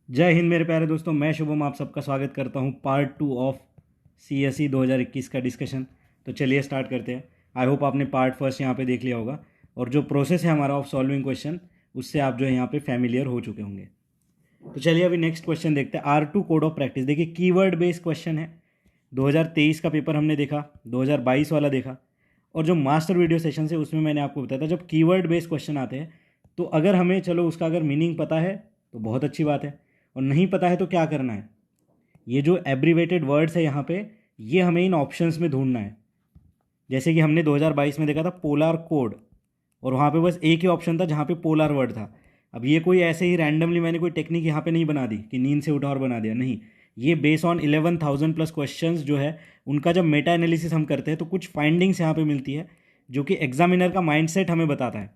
जय हिंद मेरे प्यारे दोस्तों, मैं शुभम आप सबका स्वागत करता हूं पार्ट 2 ऑफ CSE 2021 का डिस्कशन। तो चलिए स्टार्ट करते हैं। आई होप आपने पार्ट फर्स्ट यहाँ पे देख लिया होगा और जो प्रोसेस है हमारा ऑफ सॉल्विंग क्वेश्चन उससे आप जो है यहाँ पे फैमिलियर हो चुके होंगे। तो चलिए अभी नेक्स्ट क्वेश्चन देखते हैं। R2 कोड ऑफ प्रैक्टिस, देखिए कीवर्ड बेस्ड क्वेश्चन है। 2023 का पेपर हमने देखा, 2022 वाला देखा, और जो मास्टर वीडियो सेशन है उसमें मैंने आपको बताया था जब कीवर्ड बेस्ड क्वेश्चन आते हैं तो अगर हमें चलो उसका अगर मीनिंग पता है तो बहुत अच्छी बात है, और नहीं पता है तो क्या करना है, ये जो एब्रीवेटेड वर्ड्स है यहाँ पे ये हमें इन ऑप्शंस में ढूंढना है। जैसे कि हमने 2022 में देखा था पोलर कोड, और वहाँ पे बस एक ही ऑप्शन था जहाँ पे पोलर वर्ड था। अब ये कोई ऐसे ही रैंडमली मैंने कोई टेक्निक यहाँ पे नहीं बना दी कि नींद से उठा और बना दिया, नहीं। ये बेस ऑन 11,000 प्लस क्वेश्चंस जो है उनका जब मेटा एनालिसिस हम करते हैं तो कुछ फाइंडिंग्स यहाँ पे मिलती है जो कि एग्जामिनर का माइंडसेट हमें बताता है,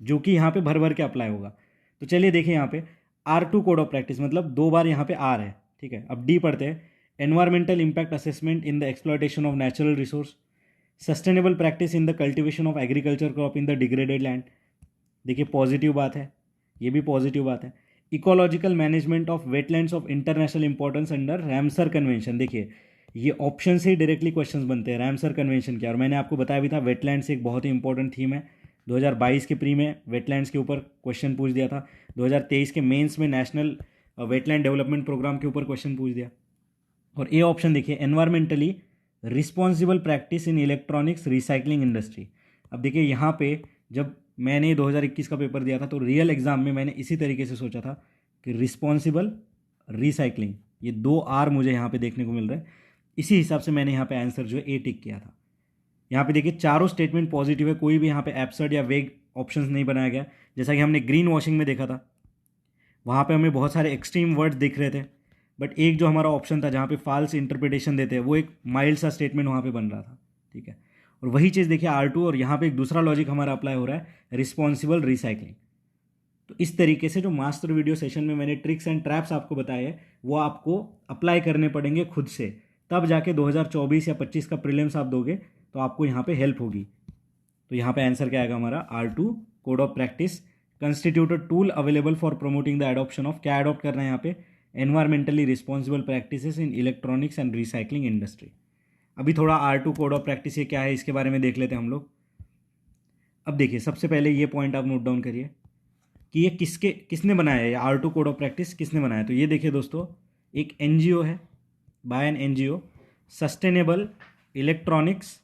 जो कि यहाँ पे भर भर के अप्लाई होगा। तो चलिए देखिए यहाँ पे R2 कोड ऑफ प्रैक्टिस मतलब 2 बार यहाँ पे R है, ठीक है। अब डी पढ़ते हैं। Environmental impact assessment in the exploitation of natural resource, sustainable practice in the cultivation of agriculture crop in the degraded land. देखिए पॉजिटिव बात है, ये भी पॉजिटिव बात है। Ecological management of wetlands of international importance under Ramsar convention. देखिए ये option से ही डायरेक्टली क्वेश्चंस बनते हैं। रैमसर कन्वेंशन क्या, और मैंने आपको बताया भी था वेटलैंड्स एक बहुत ही इंपॉर्टेंट थीम है। 2022 के प्री में वेटलैंड्स के ऊपर क्वेश्चन पूछ दिया था, 2023 के मेंस में नेशनल वेटलैंड डेवलपमेंट प्रोग्राम के ऊपर क्वेश्चन पूछ दिया। और ए ऑप्शन देखिए environmentally responsible practice in electronics recycling industry. अब देखिए यहाँ पे जब मैंने 2021 का पेपर दिया था तो रियल एग्जाम में मैंने इसी तरीके से सोचा था कि रिस्पॉन्सिबल रिसाइकलिंग, ये 2 R मुझे यहाँ पे देखने को मिल रहा है। इसी हिसाब से मैंने यहाँ पे आंसर जो है ए टिक किया था। यहाँ पे देखिए चारों स्टेटमेंट पॉजिटिव है, कोई भी यहाँ पे एब्सर्ड या वेग ऑप्शंस नहीं बनाया गया। जैसा कि हमने ग्रीन वॉशिंग में देखा था, वहाँ पे हमें बहुत सारे एक्सट्रीम वर्ड्स दिख रहे थे, बट एक जो हमारा ऑप्शन था जहाँ पे फाल्स इंटरप्रिटेशन देते हैं वो एक माइल्ड सा स्टेटमेंट वहाँ पे बन रहा था, ठीक है। और वही चीज़ देखिए R2, और यहाँ पे एक दूसरा लॉजिक हमारा अप्लाई हो रहा है, रिस्पॉन्सिबल रिसाइकलिंग। तो इस तरीके से जो मास्टर वीडियो सेशन में मैंने ट्रिक्स एंड ट्रैप्स आपको बताए हैं वो आपको अप्लाई करने पड़ेंगे खुद से, तब जाके 2024 या 25 का प्रीलिम्स आप दोगे तो आपको यहाँ पे हेल्प होगी। तो यहाँ पे आंसर क्या आएगा हमारा, R2 code of practice constitute a tool available for promoting the adoption of, क्या एडॉप्ट करना है यहाँ पे, environmentally responsible practices in electronics and recycling industry. अभी थोड़ा R2 कोड ऑफ प्रैक्टिस ये क्या है इसके बारे में देख लेते हैं हम लोग। अब देखिए सबसे पहले ये पॉइंट आप नोट डाउन करिए कि ये किसने बनाया है, R2 कोड ऑफ प्रैक्टिस किसने बनाया। तो ये देखिए दोस्तों, एक NGO है, by an NGO, sustainable electronics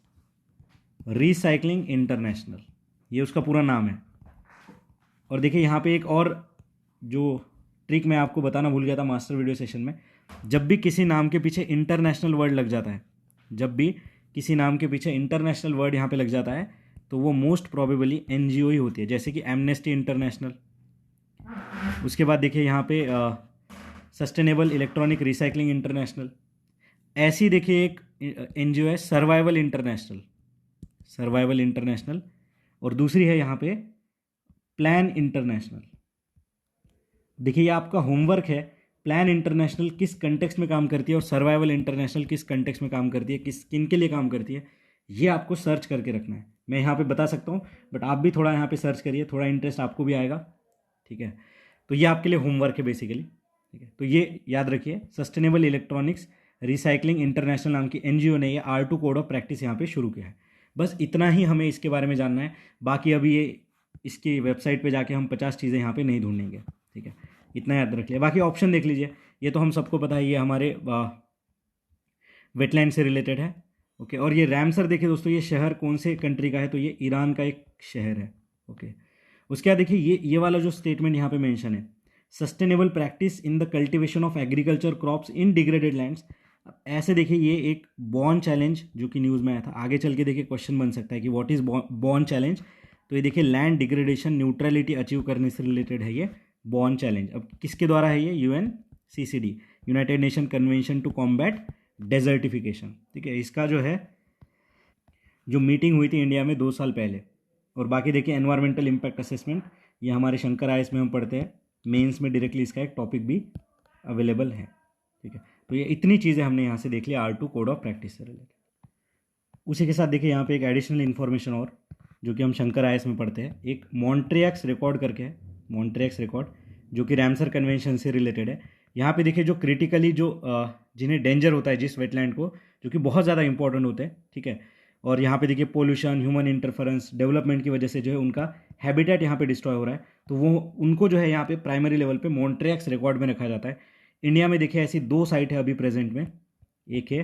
recycling international, ये उसका पूरा नाम है। और देखिए यहाँ पे एक और जो ट्रिक मैं आपको बताना भूल गया था मास्टर वीडियो सेशन में, जब भी किसी नाम के पीछे इंटरनेशनल वर्ड लग जाता है, जब भी किसी नाम के पीछे इंटरनेशनल वर्ड यहाँ पे लग जाता है तो वो मोस्ट प्रोबेबली NGO ही होती है, जैसे कि एमनेस्टी इंटरनेशनल। उसके बाद देखिए यहाँ पे सस्टेनेबल इलेक्ट्रॉनिक रिसाइकलिंग इंटरनेशनल। ऐसी देखिए एक NGO है सर्वाइवल इंटरनेशनल, सर्वाइवल इंटरनेशनल। और दूसरी है यहाँ पे प्लान इंटरनेशनल। देखिए ये आपका होमवर्क है, प्लान इंटरनेशनल किस कंटेक्स्ट में काम करती है और सर्वाइवल इंटरनेशनल किस कंटेक्स्ट में काम करती है, किन के लिए काम करती है, ये आपको सर्च करके रखना है। मैं यहाँ पे बता सकता हूँ बट आप भी थोड़ा यहाँ पे सर्च करिए, थोड़ा इंटरेस्ट आपको भी आएगा, ठीक है। तो ये आपके लिए होमवर्क है बेसिकली, ठीक है। तो ये याद रखिए, सस्टेनेबल इलेक्ट्रॉनिक्स रिसाइकलिंग इंटरनेशनल नाम की NGO ने ये R2 कोड ऑफ प्रैक्टिस यहाँ पे शुरू किया है। बस इतना ही हमें इसके बारे में जानना है, बाकी अभी ये इसकी वेबसाइट पे जाके हम 50 चीज़ें यहाँ पे नहीं ढूंढेंगे, ठीक है। इतना याद रख लिया, बाकी ऑप्शन देख लीजिए, ये तो हम सबको पता है, ये हमारे वेटलैंड से रिलेटेड है, ओके। और ये रैमसर देखिए दोस्तों, ये शहर कौन से कंट्री का है, तो ये ईरान का एक शहर है, ओके। उसके बाद देखिए ये वाला जो स्टेटमेंट यहाँ पे मेंशन है, sustainable practice in the cultivation of agriculture crops in degraded lands. ऐसे देखिए ये एक बॉर्न चैलेंज जो कि न्यूज़ में आया था, आगे चल के देखिए क्वेश्चन बन सकता है कि व्हाट इज बॉर्न चैलेंज। तो ये देखिए लैंड डिग्रेडेशन न्यूट्रलिटी अचीव करने से रिलेटेड है ये बॉर्न चैलेंज। अब किसके द्वारा है ये, UNCCD, united nation convention to combat desertification, ठीक है। इसका जो है जो मीटिंग हुई थी इंडिया में 2 साल पहले। और बाकी देखिए एनवायरमेंटल इम्पैक्ट असेसमेंट, ये हमारे शंकर IAS में हम पढ़ते हैं, मेंस में डायरेक्टली इसका एक टॉपिक भी अवेलेबल है, ठीक है। तो ये इतनी चीज़ें हमने यहाँ से देख लिया R2 कोड ऑफ प्रैक्टिस से रिलेटेड। उसी के साथ देखिए यहाँ पे एक एडिशनल इन्फॉर्मेशन और जो कि हम शंकर IAS में पढ़ते हैं, एक मॉन्ट्रियक्स रिकॉर्ड करके है, मॉन्ट्रियक्स रिकॉर्ड जो कि रैमसर कन्वेंशन से रिलेटेड है। यहाँ पे देखिए जो क्रिटिकली जो जिन्हें डेंजर होता है जिस वेटलैंड को, जो कि बहुत ज़्यादा इंपॉर्टेंट होते हैं, ठीक है। और यहाँ पे देखिए पोल्यूशन, ह्यूमन इंटरफेरेंस, डेवलपमेंट की वजह से जो है उनका हैबिटेट यहाँ पे डिस्ट्रॉय हो रहा है, तो वो उनको जो है यहाँ पे प्राइमरी लेवल पे मॉन्ट्रियक्स रिकॉर्ड में रखा जाता है। इंडिया में देखिए ऐसी 2 साइट है अभी प्रेजेंट में, एक है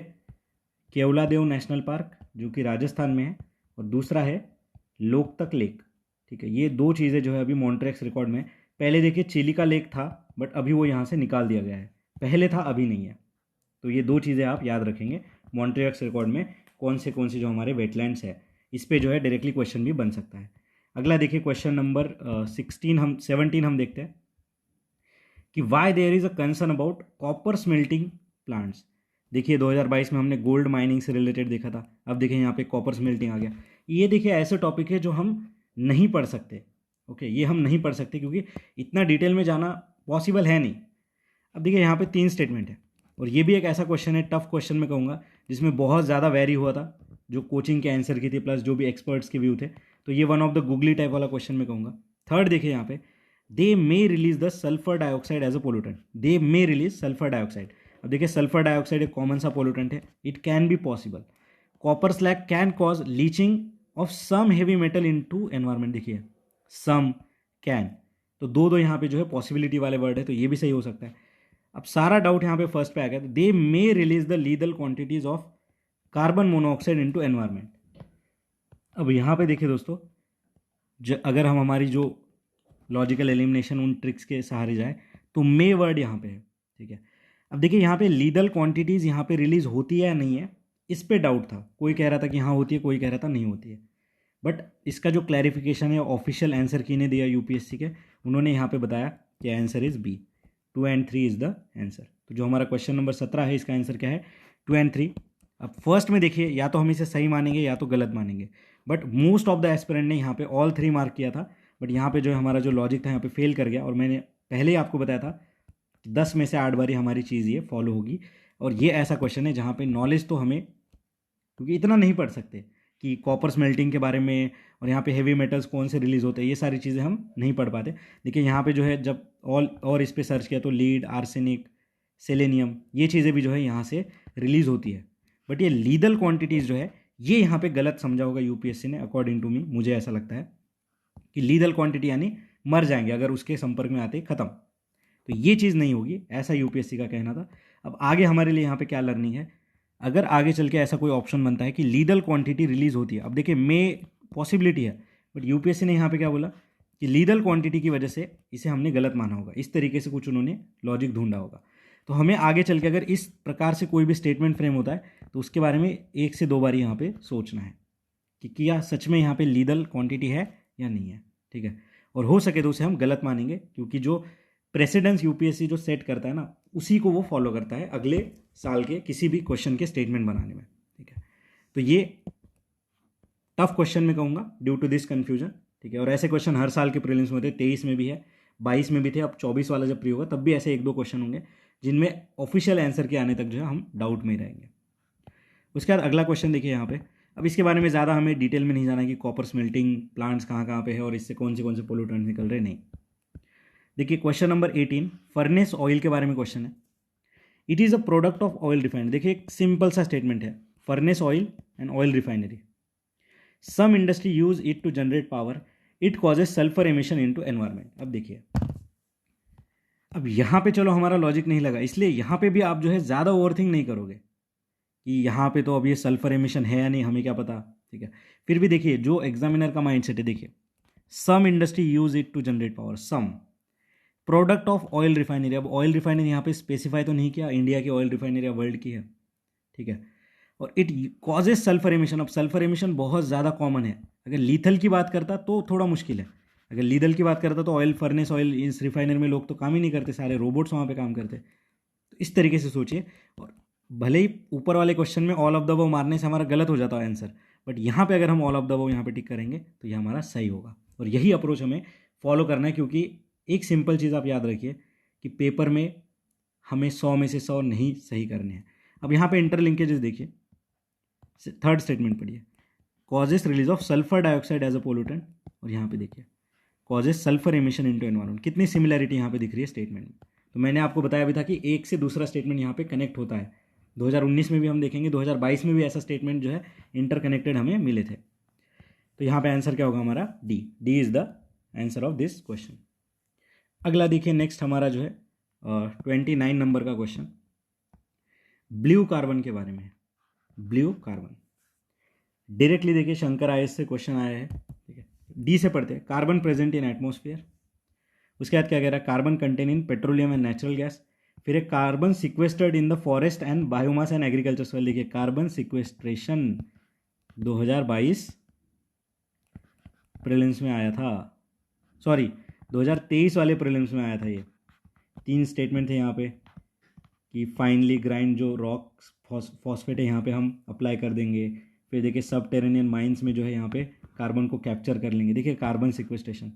केवलादेव नेशनल पार्क जो कि राजस्थान में है, और दूसरा है लोकतक लेक, ठीक है। ये 2 चीज़ें जो है अभी मॉन्ट्रियक्स रिकॉर्ड में। पहले देखिए चिलिका लेक था, बट अभी वो यहाँ से निकाल दिया गया है, पहले था अभी नहीं है। तो ये 2 चीज़ें आप याद रखेंगे मॉन्ट्रियक्स रिकॉर्ड में कौन से जो हमारे वेटलैंड्स है, इस पे जो है डायरेक्टली क्वेश्चन भी बन सकता है। अगला देखिए क्वेश्चन नंबर 17 हम देखते हैं कि why there is a concern about copper smelting plants. देखिए 2022 में हमने गोल्ड माइनिंग से रिलेटेड देखा था, अब देखिए यहाँ पे कॉपर स्मेल्टिंग आ गया। ये देखिए ऐसे टॉपिक है जो हम नहीं पढ़ सकते, ओके, ये हम नहीं पढ़ सकते क्योंकि इतना डिटेल में जाना पॉसिबल है नहीं। अब देखिए यहाँ पे 3 स्टेटमेंट है, और ये भी एक ऐसा क्वेश्चन है, टफ क्वेश्चन मैं कहूँगा, जिसमें बहुत ज़्यादा वेरी हुआ था, जो कोचिंग के आंसर की थी प्लस जो भी एक्सपर्ट्स के व्यू थे, तो ये one of the googly type वाला क्वेश्चन मैं कहूँगा। थर्ड देखिए यहाँ पे, they may release the sulphur dioxide as a pollutant, they may release sulphur dioxide. अब देखिए सल्फर डाइऑक्साइड एक कॉमन सा पोल्यूटेंट है, it can be possible. Copper slag can cause leaching of some heavy metal into environment, देखिए some can, तो दो यहाँ पे जो है पॉसिबिलिटी वाले वर्ड है, तो ये भी सही हो सकता है। अब सारा डाउट यहाँ पे फर्स्ट पे आ गया, they may release the legal quantities of carbon monoxide into environment. अब यहाँ पे देखिए दोस्तों, अगर हम हमारी जो लॉजिकल एलिमिनेशन उन ट्रिक्स के सहारे जाए, तो मे वर्ड यहाँ पे है, ठीक है। अब देखिए यहाँ पे लीगल क्वांटिटीज़ यहाँ पे रिलीज होती है या नहीं है, इस पे डाउट था, कोई कह रहा था कि हाँ होती है, कोई कह रहा था नहीं होती है। बट इसका जो क्लैरिफिकेशन है ऑफिशियल आंसर किने दिया यूपीएससी के, उन्होंने यहाँ पे बताया कि answer is B, 2 and 3 is the answer. तो जो हमारा क्वेश्चन नंबर 17 है, इसका आंसर क्या है, 2 and 3। अब फर्स्ट में देखिए, या तो हम इसे सही मानेंगे या तो गलत मानेंगे, but most of the aspirant ने यहाँ पे ऑल 3 मार्क किया था, बट यहाँ पे जो हमारा जो लॉजिक था यहाँ पे फेल कर गया। और मैंने पहले ही आपको बताया था कि 10 में से 8 बारी हमारी चीज़ ये फॉलो होगी। और ये ऐसा क्वेश्चन है जहाँ पे नॉलेज तो हमें, क्योंकि इतना नहीं पढ़ सकते कि कॉपर स्मेल्टिंग के बारे में, और यहाँ पे हेवी मेटल्स कौन से रिलीज होते हैं, ये सारी चीज़ें हम नहीं पढ़ पाते। देखिए यहाँ पे जो है जब और इस पर सर्च किया तो लीड, आर्सेनिक, सेलेनियम, ये चीज़ें भी जो है यहाँ से रिलीज होती है। बट ये लीगल क्वांटिटीज़ जो है, ये यहाँ पे गलत समझा होगा यूपीएससी ने, अकॉर्डिंग टू मी, मुझे ऐसा लगता है कि लीगल क्वांटिटी यानी मर जाएंगे अगर उसके संपर्क में आते ख़त्म, तो ये चीज़ नहीं होगी, ऐसा यूपीएससी का कहना था। अब आगे हमारे लिए यहाँ पे क्या लर्निंग है, अगर आगे चल के ऐसा कोई ऑप्शन बनता है कि लीगल क्वांटिटी रिलीज होती है, अब देखिए मे पॉसिबिलिटी है, बट यूपीएससी ने यहाँ पे क्या बोला कि लीगल क्वांटिटी की वजह से इसे हमने गलत माना होगा, इस तरीके से कुछ उन्होंने लॉजिक ढूंढा होगा। तो हमें आगे चल के अगर इस प्रकार से कोई भी स्टेटमेंट फ्रेम होता है, तो उसके बारे में 1 से 2 बार यहाँ पे सोचना है कि क्या सच में यहाँ पे लीगल क्वांटिटी है या नहीं है, ठीक है। और हो सके तो उसे हम गलत मानेंगे, क्योंकि जो प्रेसिडेंस यूपीएससी जो सेट करता है ना, उसी को वो फॉलो करता है अगले साल के किसी भी क्वेश्चन के स्टेटमेंट बनाने में, ठीक है। तो ये टफ क्वेश्चन में कहूँगा ड्यू टू दिस कन्फ्यूजन, ठीक है। और ऐसे क्वेश्चन हर साल के प्रीलिम्स में होते हैं, 23 में भी है, 22 में भी थे, अब 24 वाला जब प्री होगा तब भी ऐसे 1-2 क्वेश्चन होंगे जिनमें ऑफिशियल आंसर के आने तक जो है हम डाउट में ही रहेंगे। उसके बाद अगला क्वेश्चन देखिए यहाँ पे, अब इसके बारे में ज़्यादा हमें डिटेल में नहीं जाना कि कॉपर स्मेल्टिंग प्लांट्स कहाँ कहाँ पे है और इससे कौन से पोल्यूटेंट्स निकल रहे, नहीं। देखिए क्वेश्चन नंबर 18 फर्नेस ऑयल के बारे में क्वेश्चन है। It is a product of oil refinery, देखिए एक सिंपल सा स्टेटमेंट है, furnace oil and oil refinery, some industry use it to generate power, it causes sulphur emission into environment. अब देखिए, अब यहाँ पे चलो हमारा लॉजिक नहीं लगा, इसलिए यहाँ पे भी आप जो है ज़्यादा ओवरथिंक नहीं करोगे कि यहाँ पे तो अब ये सल्फर एमिशन है या नहीं, हमें क्या पता, ठीक है। फिर भी देखिए जो एग्जामिनर का माइंडसेट है, देखिए some industry use it to generate power, some product of oil refinery. अब ऑयल रिफाइनरी यहाँ पे स्पेसिफाई तो नहीं किया इंडिया की ऑयल रिफाइनरी या वर्ल्ड की है, ठीक है। और इट कॉजेज सल्फर एमिशन, अब सल्फर एमिशन बहुत ज़्यादा कॉमन है, अगर लीथल की बात करता तो थोड़ा मुश्किल है, अगर लीथल की बात करता तो ऑयल फर्नेस ऑयल इस रिफाइनरी में लोग तो काम ही नहीं करते, सारे रोबोट्स वहाँ पे काम करते। तो इस तरीके से सोचिए, और भले ही ऊपर वाले क्वेश्चन में ऑल ऑफ द अबव मारने से हमारा गलत हो जाता है आंसर, बट यहाँ पे अगर हम ऑल ऑफ द अबव यहाँ पे टिक करेंगे तो ये हमारा सही होगा। और यही अप्रोच हमें फॉलो करना है, क्योंकि एक सिंपल चीज़ आप याद रखिए कि पेपर में हमें 100 में से 100 नहीं सही करने हैं। अब यहाँ पे इंटरलिंकेजेस देखिए, थर्ड स्टेटमेंट पढ़िए, causes release of sulphur dioxide as a pollutant, और यहाँ पे देखिए causes sulphur emission into environment, कितनी सिमिलैरिटी यहाँ पे दिख रही है स्टेटमेंट में। तो मैंने आपको बताया भी था कि एक से दूसरा स्टेटमेंट यहाँ पे कनेक्ट होता है। 2019 में भी हम देखेंगे, 2022 में भी ऐसा स्टेटमेंट जो है इंटरकनेक्टेड हमें मिले थे। तो यहाँ पे आंसर क्या होगा हमारा? D is the answer of this question. अगला देखिए, नेक्स्ट हमारा जो है 29 नंबर का क्वेश्चन ब्लू कार्बन के बारे में। ब्लू कार्बन डायरेक्टली देखिए शंकर आईएएस से क्वेश्चन आया है, ठीक है। डी से पढ़ते हैं, कार्बन प्रेजेंट इन एटमोस्फियर। उसके बाद क्या कह रहा है? Carbon content in petroleum and natural gas. फिर एक carbon sequestered in the forest and biomass and agriculture soil. देखिए कार्बन सिक्वेस्ट्रेशन 2022 प्रीलिम्स में आया था, सॉरी 2023 वाले प्रीलिम्स में आया था। ये 3 स्टेटमेंट थे यहाँ पे कि फाइनली ग्राइंड जो रॉक फॉस्फेट है यहाँ पे हम अप्लाई कर देंगे। फिर देखिए सबटेरेनियन माइंस में जो है यहाँ पे कार्बन को कैप्चर कर लेंगे, देखिए कार्बन सिक्वेस्ट्रेशन।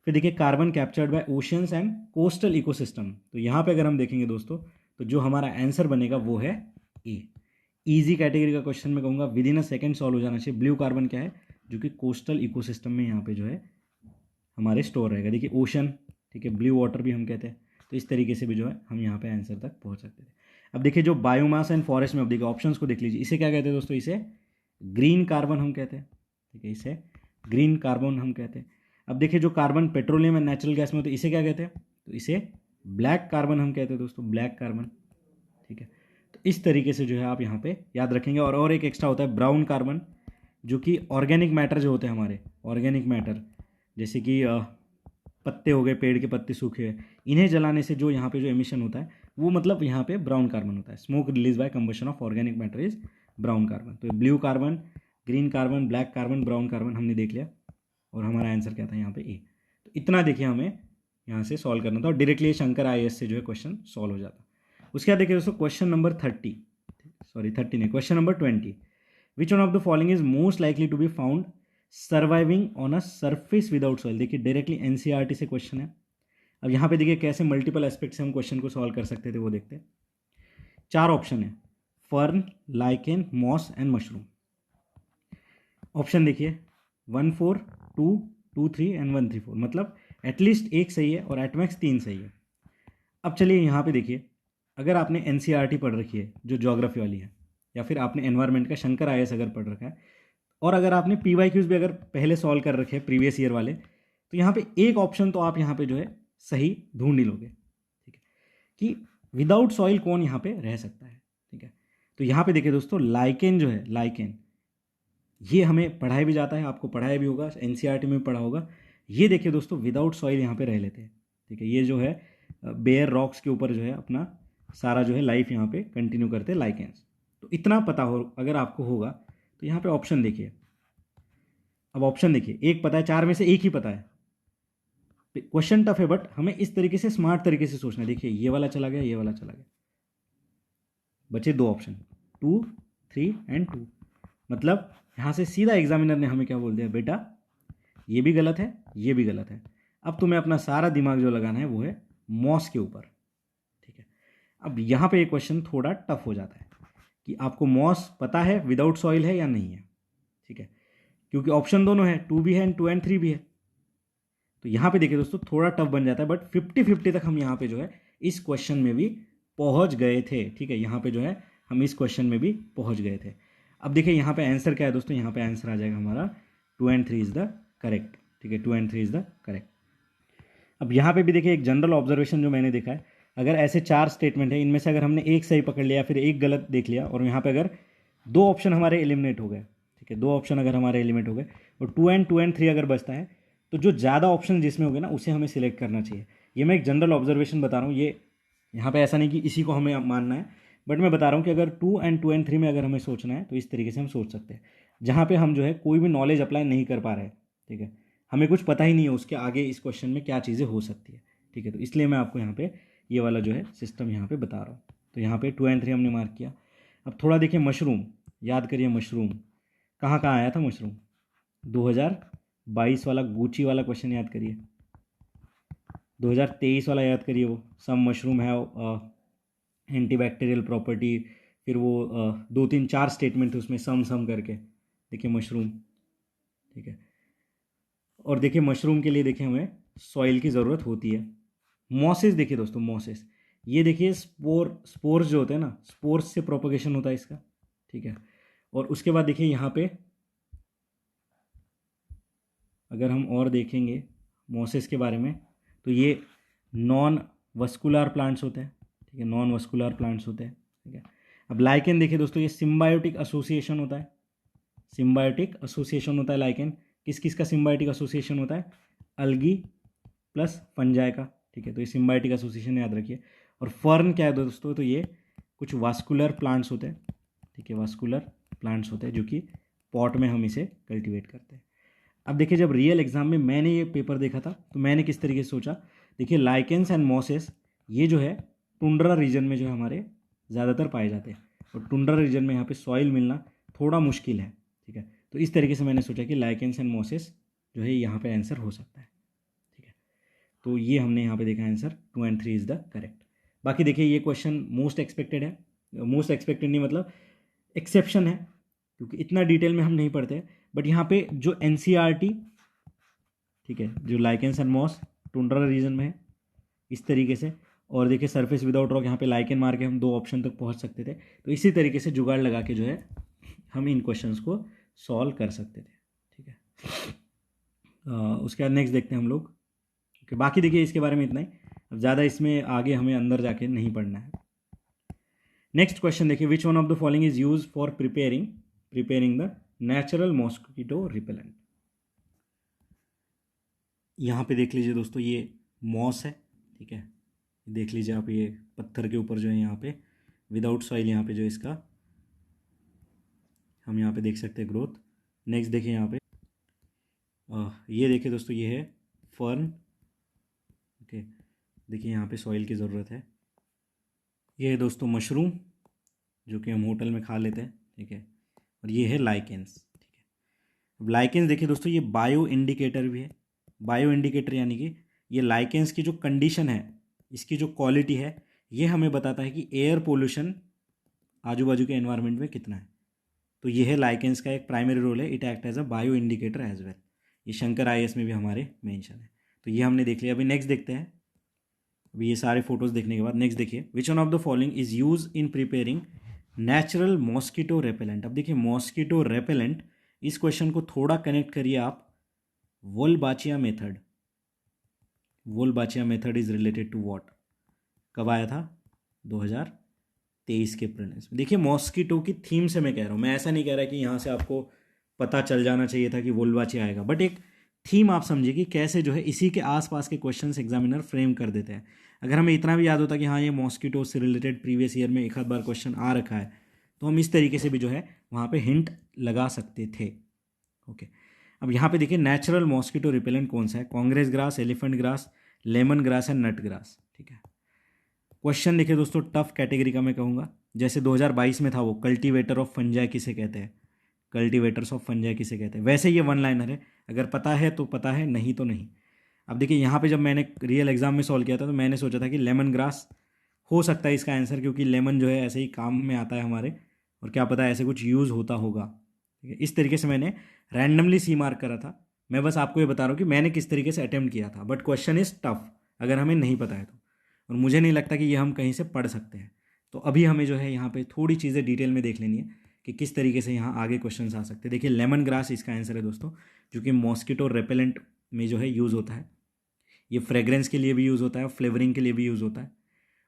फिर देखिए carbon captured by oceans and coastal ecosystem. तो यहाँ पे अगर हम देखेंगे दोस्तों, तो जो हमारा आंसर बनेगा वो है ए। इजी कैटेगरी का क्वेश्चन मैं कहूँगा with in a second solve हो जाना चाहिए। ब्लू कार्बन क्या है? जो कि कोस्टल इकोसिस्टम में यहाँ पे जो है हमारे स्टोर रहेगा। देखिए ओशन, ठीक है, ब्लू वाटर भी हम कहते हैं। तो इस तरीके से भी जो है हम यहाँ पे आंसर तक पहुँच सकते थे। अब देखिए जो बायोमास एंड फॉरेस्ट में, अब देखिए ऑप्शंस को देख लीजिए, इसे क्या कहते हैं दोस्तों? इसे ग्रीन कार्बन हम कहते हैं, ठीक है, इसे ग्रीन कार्बन हम कहते हैं। अब देखिए जो carbon petroleum and natural gas में, तो इसे क्या कहते हैं? तो इसे ब्लैक कार्बन हम कहते हैं दोस्तों, ब्लैक कार्बन, ठीक है। तो इस तरीके से जो है आप यहाँ पे याद रखेंगे। और एक एक्स्ट्रा होता है ब्राउन कार्बन, जो कि ऑर्गेनिक मैटर जो होते हैं हमारे, ऑर्गेनिक मैटर जैसे कि पत्ते हो गए, पेड़ के पत्ते सूखे हुए, इन्हें जलाने से जो यहाँ पे जो एमिशन होता है वो मतलब यहाँ पे ब्राउन कार्बन होता है। Smoke release by combustion of organic matter is brown carbon. तो blue carbon, green carbon, black carbon, brown carbon हमने देख लिया। और हमारा आंसर क्या था यहाँ पे? ए। तो इतना देखिए हमें यहाँ से सॉल्व करना था और डायरेक्टली शंकर आईएएस से जो है क्वेश्चन सॉल्व हो जाता। उसके बाद देखिए दोस्तों क्वेश्चन नंबर 30, सॉरी 30 नहीं, question number 20। Which one of the following is most likely to be found surviving on a surface without soil. देखिए डायरेक्टली एनसीईआरटी से क्वेश्चन है। अब यहाँ पे देखिए कैसे मल्टीपल एस्पेक्ट से हम क्वेश्चन को सॉल्व कर सकते थे वो देखते हैं। 4 ऑप्शन है, fern, lichen, moss and mushroom. Option देखिए 1 4 2 2 3 एंड 1 3 4, मतलब एटलीस्ट एक सही है और एटमैक्स 3 सही है। अब चलिए यहाँ पे देखिए, अगर आपने एनसीईआरटी पढ़ रखी है जो ज्योग्राफी वाली है, या फिर आपने एनवायरनमेंट का शंकर आईएएस अगर पढ़ रखा है, और अगर आपने पीवाईक्यूज भी अगर पहले सॉल्व कर रखे हैं प्रीवियस ईयर वाले, तो यहाँ पे एक ऑप्शन तो आप यहाँ पे जो है सही ढूंढ ही लोगे, ठीक है, कि विदाउट सॉइल कौन यहाँ पे रह सकता है, ठीक है। तो यहाँ पे देखिए दोस्तों लाइकेन जो है, लाइकेन ये हमें पढ़ाया भी जाता है, आपको पढ़ाया भी होगा, एनसीईआरटी में पढ़ा होगा। ये देखिए दोस्तों विदाउट सॉइल यहाँ पे रह लेते हैं, ठीक है। ये जो है बेयर रॉक्स के ऊपर जो है अपना सारा जो है लाइफ यहाँ पे कंटिन्यू करते हैं लाइकेंस। तो इतना पता हो अगर आपको होगा तो यहाँ पे ऑप्शन देखिए। अब ऑप्शन देखिए, एक पता है, 4 में से एक ही पता है। क्वेश्चन टफ है बट हमें इस तरीके से स्मार्ट तरीके से सोचना है। देखिए ये वाला चला गया, ये वाला चला गया, बचे 2 ऑप्शन 2 3 एंड 2। मतलब यहाँ से सीधा एग्जामिनर ने हमें क्या बोल दिया, बेटा ये भी गलत है, ये भी गलत है। अब तुम्हें अपना सारा दिमाग जो लगाना है वो है मॉस के ऊपर, ठीक है। अब यहाँ पे एक क्वेश्चन थोड़ा टफ हो जाता है कि आपको मॉस पता है विदाउट सॉइल है या नहीं है, ठीक है, क्योंकि ऑप्शन दोनों है, 2 भी है एंड 2 एंड 3 भी है। तो यहाँ पे देखिए दोस्तों थोड़ा टफ बन जाता है, बट 50-50 तक हम यहाँ पे जो है इस क्वेश्चन में भी पहुँच गए थे, ठीक है। यहाँ पे जो है हम इस क्वेश्चन में भी पहुँच गए थे। अब देखिए यहाँ पे आंसर क्या है दोस्तों, यहाँ पे आंसर आ जाएगा हमारा 2 एंड 3 इज द करेक्ट, ठीक है, 2 एंड 3 इज द करेक्ट। अब यहाँ पे भी देखिए एक जनरल ऑब्जर्वेशन जो मैंने देखा है, अगर ऐसे 4 स्टेटमेंट है, इनमें से अगर हमने एक सही पकड़ लिया फिर एक गलत देख लिया, और यहाँ पे अगर 2 ऑप्शन हमारे एलिमिनेट हो गए, ठीक है, 2 ऑप्शन अगर हमारे एलिमिनेट हो गए और 2 एंड 3 अगर बचता है, तो जो ज़्यादा ऑप्शन जिसमें हो गए ना उसे हमें सिलेक्ट करना चाहिए। ये मैं एक जनरल ऑब्जर्वेशन बता रहा हूँ, ये यहाँ पे ऐसा नहीं कि इसी को हमें मानना है, बट मैं बता रहा हूँ कि अगर 2 एंड 3 में अगर हमें सोचना है तो इस तरीके से हम सोच सकते हैं, जहाँ पे हम जो है कोई भी नॉलेज अप्लाई नहीं कर पा रहे हैं, ठीक है, हमें कुछ पता ही नहीं है उसके आगे इस क्वेश्चन में क्या चीज़ें हो सकती है, ठीक है। तो इसलिए मैं आपको यहाँ पे ये वाला जो है सिस्टम यहाँ पे बता रहा हूँ। तो यहाँ पे 2 एंड 3 हमने मार्क किया। अब थोड़ा देखिए मशरूम, याद करिए मशरूम कहाँ कहाँ आया था मशरूम, 2022 वाला गुची वाला क्वेश्चन याद करिए, 2023 वाला याद करिए, वो सम मशरूम है एंटीबैक्टीरियल प्रॉपर्टी, फिर वो 2 3 4 स्टेटमेंट थे उसमें सम करके, देखिए मशरूम, ठीक है। और देखिए मशरूम के लिए देखिए हमें सॉइल की ज़रूरत होती है, मॉसेस देखिए दोस्तों, मॉसेस, ये देखिए स्पोर्स जो होते हैं ना, स्पोर्स से प्रोपोगेशन होता है इसका, ठीक है। और उसके बाद देखिए यहाँ पे अगर हम और देखेंगे मॉसेस के बारे में, तो ये नॉन वस्कुलर प्लांट्स होते हैं, ठीक है, नॉन वस्कुलर प्लांट्स होते हैं, ठीक है। अब लाइकेन देखिए दोस्तों, ये सिम्बायोटिक एसोसिएशन होता है, सिम्बायोटिक एसोसिएशन होता है लाइकेन। किस किस का सिम्बायोटिक एसोसिएशन होता है? अलगी प्लस फंजाई का, ठीक है। तो ये सिम्बायोटिक एसोसिएशन याद रखिए। और फर्न क्या है दोस्तों? तो ये कुछ वास्कुलर प्लांट्स होते हैं, ठीक है, वास्कुलर प्लांट्स होते हैं जो कि पॉट में हम इसे कल्टीवेट करते हैं। अब देखिए जब रियल एग्जाम में मैंने ये पेपर देखा था तो मैंने किस तरीके से सोचा, देखिए लाइकेंस एंड मॉसेस ये जो है टुंड्रा रीजन में जो है हमारे ज़्यादातर पाए जाते हैं, और टुंड्रा रीजन में यहाँ पे सॉइल मिलना थोड़ा मुश्किल है, ठीक है। तो इस तरीके से मैंने सोचा कि लाइकेंस एंड मॉसेस जो है यहाँ पे आंसर हो सकता है, ठीक है। तो ये हमने यहाँ पे देखा answer 2 and 3 is the correct. बाकी देखिए ये क्वेश्चन मोस्ट एक्सपेक्टेड है, मोस्ट एक्सपेक्टेड नहीं मतलब एक्सेप्शन है, क्योंकि इतना डिटेल में हम नहीं पढ़ते। बट यहाँ पे जो एनसीईआरटी, ठीक है, जो lichens and moss tundra region में है इस तरीके से, और देखिए सरफेस विदाउट रॉक, यहाँ पे लाइकेन मार के हम 2 ऑप्शन तक पहुँच सकते थे। तो इसी तरीके से जुगाड़ लगा के जो है हम इन क्वेश्चंस को सॉल्व कर सकते थे, ठीक है। उसके बाद नेक्स्ट देखते हैं हम लोग, ओके। बाकी देखिए इसके बारे में इतना ही, अब ज़्यादा इसमें आगे हमें अंदर जाके नहीं पढ़ना है। नेक्स्ट क्वेश्चन देखिए, विच one of the following is use for preparing the natural mosquito repellent. यहाँ पे देख लीजिए दोस्तों, ये मॉस है, ठीक है, देख लीजिए आप, ये पत्थर के ऊपर जो है यहाँ पे विदाउट सॉइल, यहाँ पे जो इसका हम यहाँ पे देख सकते हैं ग्रोथ। नेक्स्ट देखिए यहाँ पे ये देखिए दोस्तों, ये है फर्न, ओके, देखिए यहाँ पे सॉइल की ज़रूरत है। ये है दोस्तों मशरूम, जो कि हम होटल में खा लेते हैं, ठीक है। और ये है लाइकेंस, ठीक है। अब लाइकेंस देखिए दोस्तों, ये बायो इंडिकेटर भी है। बायो इंडिकेटर यानी कि ये लाइकेंस की जो कंडीशन है, इसकी जो क्वालिटी है, ये हमें बताता है कि एयर पोल्यूशन आजू बाजू के एनवायरनमेंट में कितना है। तो ये है लाइकेंस का एक प्राइमरी रोल है, it act as a bio indicator as well. ये शंकर आईएएस में भी हमारे मेंशन है। तो ये हमने देख लिया। अभी नेक्स्ट देखते हैं। अभी ये सारे फोटोज देखने के बाद नेक्स्ट देखिए, विच one of the following is use in preparing natural mosquito repellent. अब देखिए मॉस्किटो रेपेलेंट, इस क्वेश्चन को थोड़ा कनेक्ट करिए आप, Wolbachia method. Wolbachia method is related to what, कब आया था? 2023 के प्रीलिम्स में। देखिए मॉस्किटो की थीम से मैं कह रहा हूँ, मैं ऐसा नहीं कह रहा कि यहाँ से आपको पता चल जाना चाहिए था कि वोल्बाचिया आएगा, बट एक थीम आप समझिए कि कैसे जो है इसी के आसपास के क्वेश्चंस एग्जामिनर फ्रेम कर देते हैं। अगर हमें इतना भी याद होता कि हाँ ये मॉस्किटो से रिलेटेड प्रीवियस ईयर में एक आध बार क्वेश्चन आ रखा है, तो हम इस तरीके से भी जो है वहाँ पे हिंट लगा सकते थे, ओके। अब यहाँ पे देखिए नेचुरल मॉस्किटो रिपेलेंट कौन सा है? Congress grass, elephant grass, lemon grass and nut grass, ठीक है। क्वेश्चन देखिए दोस्तों, टफ कैटेगरी का मैं कहूँगा। जैसे 2022 में था वो, कल्टीवेटर ऑफ फंजाई किसे कहते हैं, कल्टीवेटर्स ऑफ फंजाई किसे कहते हैं। वैसे ये वन लाइनर है, अगर पता है तो पता है, नहीं तो नहीं। अब देखिए यहाँ पे जब मैंने रियल एग्जाम में सॉल्व किया था तो मैंने सोचा था कि लेमन ग्रास हो सकता है इसका आंसर, क्योंकि लेमन जो है ऐसे ही काम में आता है हमारे, और क्या पता है ऐसे कुछ यूज़ होता होगा, ठीक है। इस तरीके से मैंने रैंडमली सी मार्क करा था। मैं बस आपको ये बता रहा हूँ कि मैंने किस तरीके से अटेम्प्ट किया था, बट क्वेश्चन इज़ टफ अगर हमें नहीं पता है तो, और मुझे नहीं लगता कि ये हम कहीं से पढ़ सकते हैं। तो अभी हमें जो है यहाँ पे थोड़ी चीज़ें डिटेल में देख लेनी है कि किस तरीके से यहाँ आगे क्वेश्चन आ सकते हैं। देखिए लेमन ग्रास इसका आंसर है दोस्तों, जो कि मॉस्किटो रेपेलेंट में जो है यूज़ होता है। ये फ्रेग्रेंस के लिए भी यूज़ होता है, फ्लेवरिंग के लिए भी यूज़ होता है।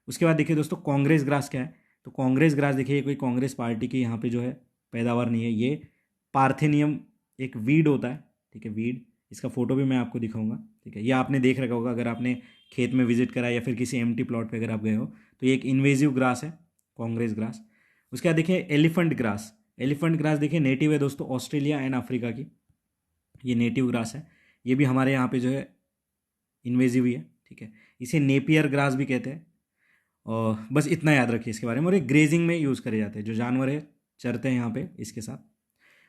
उसके बाद देखिए दोस्तों कांग्रेस ग्रास क्या है? तो कांग्रेस ग्रास देखिए, कोई कांग्रेस पार्टी की यहाँ पे जो है पैदावार नहीं है। ये पार्थेनियम एक वीड होता है, ठीक है, वीड। इसका फोटो भी मैं आपको दिखाऊंगा, ठीक है। ये आपने देख रखा होगा अगर आपने खेत में विजिट करा या फिर किसी एम्प्टी प्लॉट पे अगर आप गए हो, तो ये एक इन्वेजिव ग्रास है, कांग्रेस ग्रास। उसके बाद देखिए एलिफेंट ग्रास। एलिफेंट ग्रास देखिए नेटिव है दोस्तों ऑस्ट्रेलिया एंड अफ्रीका की, ये नेटिव ग्रास है। ये भी हमारे यहाँ पे जो है इन्वेजिव ही है, ठीक है। इसे नेपियर ग्रास भी कहते हैं। और बस इतना याद रखिए इसके बारे में। और ये ग्रेजिंग में यूज़ करे जाते हैं, जो जानवर है चरते हैं यहाँ पे इसके साथ।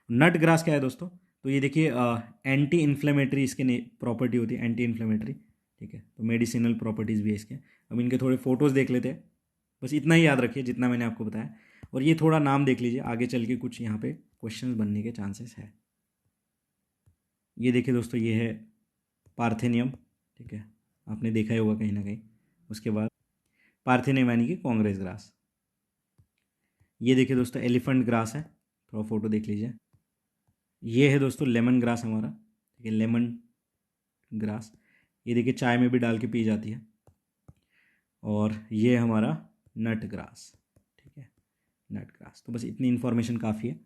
नट ग्रास क्या है दोस्तों? तो ये देखिए एंटी इन्फ्लेमेटरी इसके प्रॉपर्टी होती है, एंटी इन्फ्लेमेटरी, ठीक है। तो मेडिसिनल प्रॉपर्टीज़ भी है इसके। अब इनके थोड़े फोटोज़ देख लेते हैं, बस इतना ही याद रखिए जितना मैंने आपको बताया। और ये थोड़ा नाम देख लीजिए, आगे चल के कुछ यहाँ पे क्वेश्चन बनने के चांसेस है। ये देखिए दोस्तों, ये है पार्थेनियम, ठीक है, आपने देखा ही होगा कहीं ना कहीं। उसके बाद पार्थेनियम यानी कि कांग्रेस ग्रास। ये देखिए दोस्तों एलिफेंट ग्रास है, थोड़ा फोटो देख लीजिए। ये है दोस्तों लेमन ग्रास हमारा, ठीक है, लेमन ग्रास। ये देखिए चाय में भी डाल के पी जाती है। और ये हमारा नट ग्रास, ठीक है, नट ग्रास। तो बस इतनी इन्फॉर्मेशन काफ़ी है।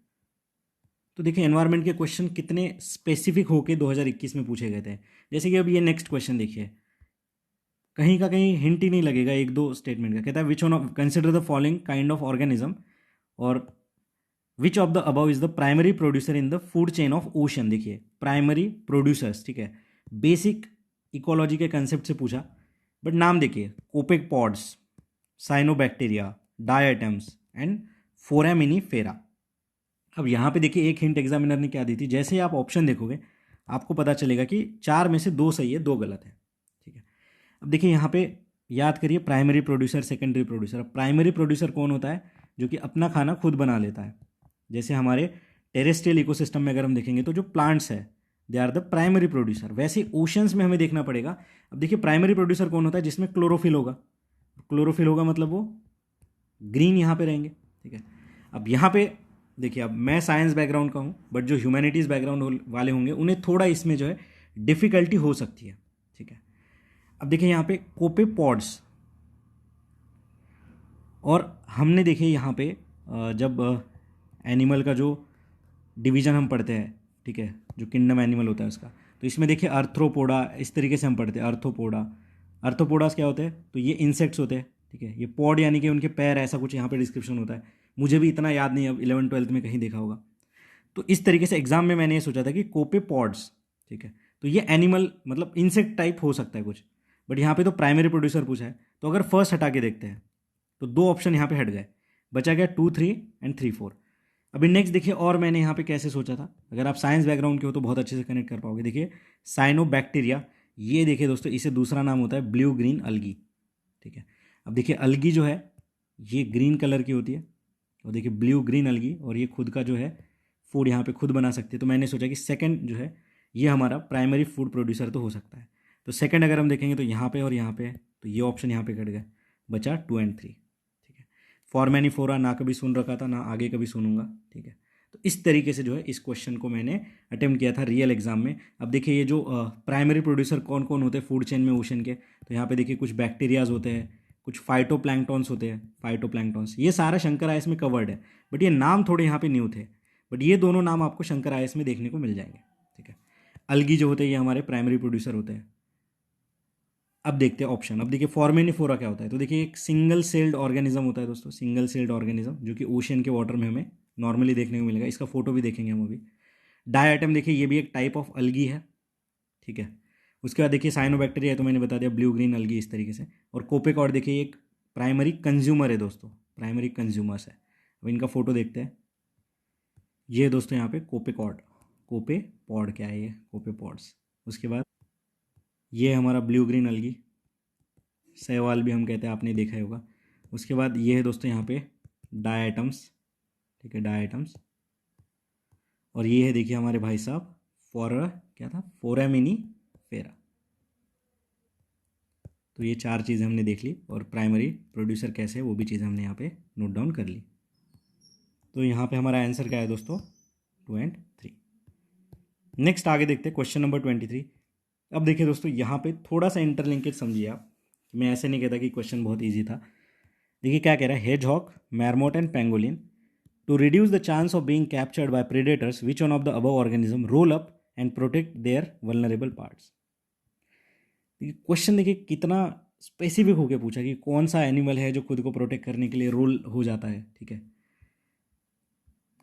तो देखिए एनवायरनमेंट के क्वेश्चन कितने स्पेसिफिक होके 2021 में पूछे गए थे। जैसे कि अब ये नेक्स्ट क्वेश्चन देखिए, कहीं का कहीं हिंट ही नहीं लगेगा एक दो स्टेटमेंट का। कहता है which one of consider the following kind of organism और which of the above is the primary producer in the food chain of ocean. देखिए प्राइमरी प्रोड्यूसर्स, ठीक है, बेसिक इकोलॉजी के कंसेप्ट से पूछा, बट नाम देखिए कोपेकपॉड्स, साइनोबैक्टीरिया, डायटम्स एंड फोरामिनीफेरा। अब यहाँ पे देखिए एक हिंट एग्जामिनर ने क्या दी थी, जैसे ही आप ऑप्शन देखोगे आपको पता चलेगा कि 4 में से 2 सही है, 2 गलत है, ठीक है। अब देखिए यहाँ पे याद करिए प्राइमरी प्रोड्यूसर सेकेंडरी प्रोड्यूसर। अब प्राइमरी प्रोड्यूसर कौन होता है, जो कि अपना खाना खुद बना लेता है। जैसे हमारे टेरेस्ट्रियल इकोसिस्टम में अगर हम देखेंगे तो जो प्लांट्स है they are the primary producer. वैसे ओशंस में हमें देखना पड़ेगा। अब देखिए प्राइमरी प्रोड्यूसर कौन होता है, जिसमें क्लोरोफिल होगा। क्लोरोफिल होगा मतलब वो ग्रीन यहाँ पे रहेंगे, ठीक है। अब यहाँ पे देखिए, अब मैं साइंस बैकग्राउंड का हूँ, बट जो ह्यूमैनिटीज़ बैकग्राउंड वाले होंगे उन्हें थोड़ा इसमें जो है डिफ़िकल्टी हो सकती है, ठीक है। अब देखिए यहाँ पे कोपेपॉड्स, और हमने देखिए यहाँ पे जब एनिमल का जो डिवीज़न हम पढ़ते हैं, ठीक है, जो किंगडम एनिमल होता है उसका, तो इसमें देखिए अर्थ्रोपोडा इस तरीके से हम पढ़ते हैं। अर्थ्रोपोडा, अर्थ्रोपोडास क्या होते हैं, तो ये इंसेक्ट्स होते हैं, ठीक है। ये पॉड यानी कि उनके पैर, ऐसा कुछ यहाँ पे डिस्क्रिप्शन होता है। मुझे भी इतना याद नहीं, अब 11th-12th में कहीं देखा होगा। तो इस तरीके से एग्जाम में मैंने ये सोचा था कि कोपेपॉड्स, ठीक है, तो ये एनिमल मतलब इंसेक्ट टाइप हो सकता है कुछ, बट यहाँ पे तो प्राइमरी प्रोड्यूसर पूछा है। तो अगर फर्स्ट हटा के देखते हैं तो 2 ऑप्शन यहाँ पे हट गए, बचा गया 2, 3 एंड 3, 4। अभी नेक्स्ट देखिए, और मैंने यहाँ पे कैसे सोचा था, अगर आप साइंस बैकग्राउंड के हो तो बहुत अच्छे से कनेक्ट कर पाओगे। देखिए साइनोबैक्टीरिया, ये देखिए दोस्तों इसे दूसरा नाम होता है ब्लू ग्रीन अलगी, ठीक है। अब देखिए अलगी जो है ये ग्रीन कलर की होती है, और देखिए ब्लू ग्रीन अलगी, और ये खुद का जो है फूड यहाँ पे खुद बना सकते हैं। तो मैंने सोचा कि सेकंड जो है ये हमारा प्राइमरी फूड प्रोड्यूसर तो हो सकता है। तो सेकंड अगर हम देखेंगे तो यहाँ पे और यहाँ पे है, तो ये ऑप्शन यहाँ पे कट गया, बचा 2 एंड 3, ठीक है। फॉर्मेनिफोरा ना कभी सुन रखा था ना आगे कभी सुनूंगा, ठीक है। तो इस तरीके से जो है इस क्वेश्चन को मैंने अटेम्प्ट किया था रियल एग्जाम में। अब देखिए ये जो प्राइमरी प्रोड्यूसर कौन कौन होते हैं फूड चेन में ओशन के, तो यहाँ पे देखिए कुछ बैक्टीरियाज होते हैं, कुछ फाइटोप्लैंक्टॉन्स होते हैं, फाइटोप्लैंक्टॉन्स, ये सारा शंकर आयस में कवर्ड है, बट ये नाम थोड़े यहाँ पे न्यू थे। बट ये दोनों नाम आपको शंकर आयस में देखने को मिल जाएंगे, ठीक है। अलगी जो होते हैं ये हमारे प्राइमरी प्रोड्यूसर होते हैं। अब देखते हैं ऑप्शन। अब देखिए फॉर्मेनिफोरा क्या होता है, तो देखिए एक सिंगल सेल्ड ऑर्गेनिज्म होता है दोस्तों, सिंगल सेल्ड ऑर्गेनिज्म, जो कि ओशन के वाटर में हमें नॉर्मली देखने को मिलेगा। इसका फोटो भी देखेंगे हम अभी। डायटम देखिए ये भी एक टाइप ऑफ अलगी है, ठीक है। उसके बाद देखिए साइनोबैक्टीरिया है, तो मैंने बता दिया ब्लू ग्रीन अलगी इस तरीके से। और कोपेकॉड देखिए एक प्राइमरी कंज्यूमर है दोस्तों, प्राइमरी कंज्यूमर्स है। अब इनका फोटो देखते हैं। ये दोस्तों यहाँ पे कोपेकॉड, कोपेपॉड क्या है ये, कोपेपॉड्स। उसके बाद ये हमारा ब्लू ग्रीन अलगी, शैवाल भी हम कहते हैं, आपने देखा ही होगा। उसके बाद ये है दोस्तों यहाँ पे डायटम्स, ठीक है, डायटम्स। और ये है देखिए हमारे भाई साहब क्या था, फोरामिनीफेरा। तो ये 4 चीज़ें हमने देख ली, और प्राइमरी प्रोड्यूसर कैसे है वो भी चीज़ें हमने यहाँ पे नोट डाउन कर ली। तो यहाँ पे हमारा आंसर क्या है दोस्तों, 2 एंड 3। नेक्स्ट आगे देखते हैं क्वेश्चन नंबर 23। अब देखिए दोस्तों यहाँ पे थोड़ा सा इंटरलिंकेज समझिए आप, मैं ऐसे नहीं कहता कि क्वेश्चन बहुत ईजी था। देखिए क्या कह रहा है, hedgehog, marmot and pangolin to reduce the chance of being captured by predators which one of the above organism roll up and protect their vulnerable parts. Question देखिए कितना स्पेसिफिक होकर पूछा कि कौन सा एनिमल है जो खुद को प्रोटेक्ट करने के लिए रोल हो जाता है, ठीक है,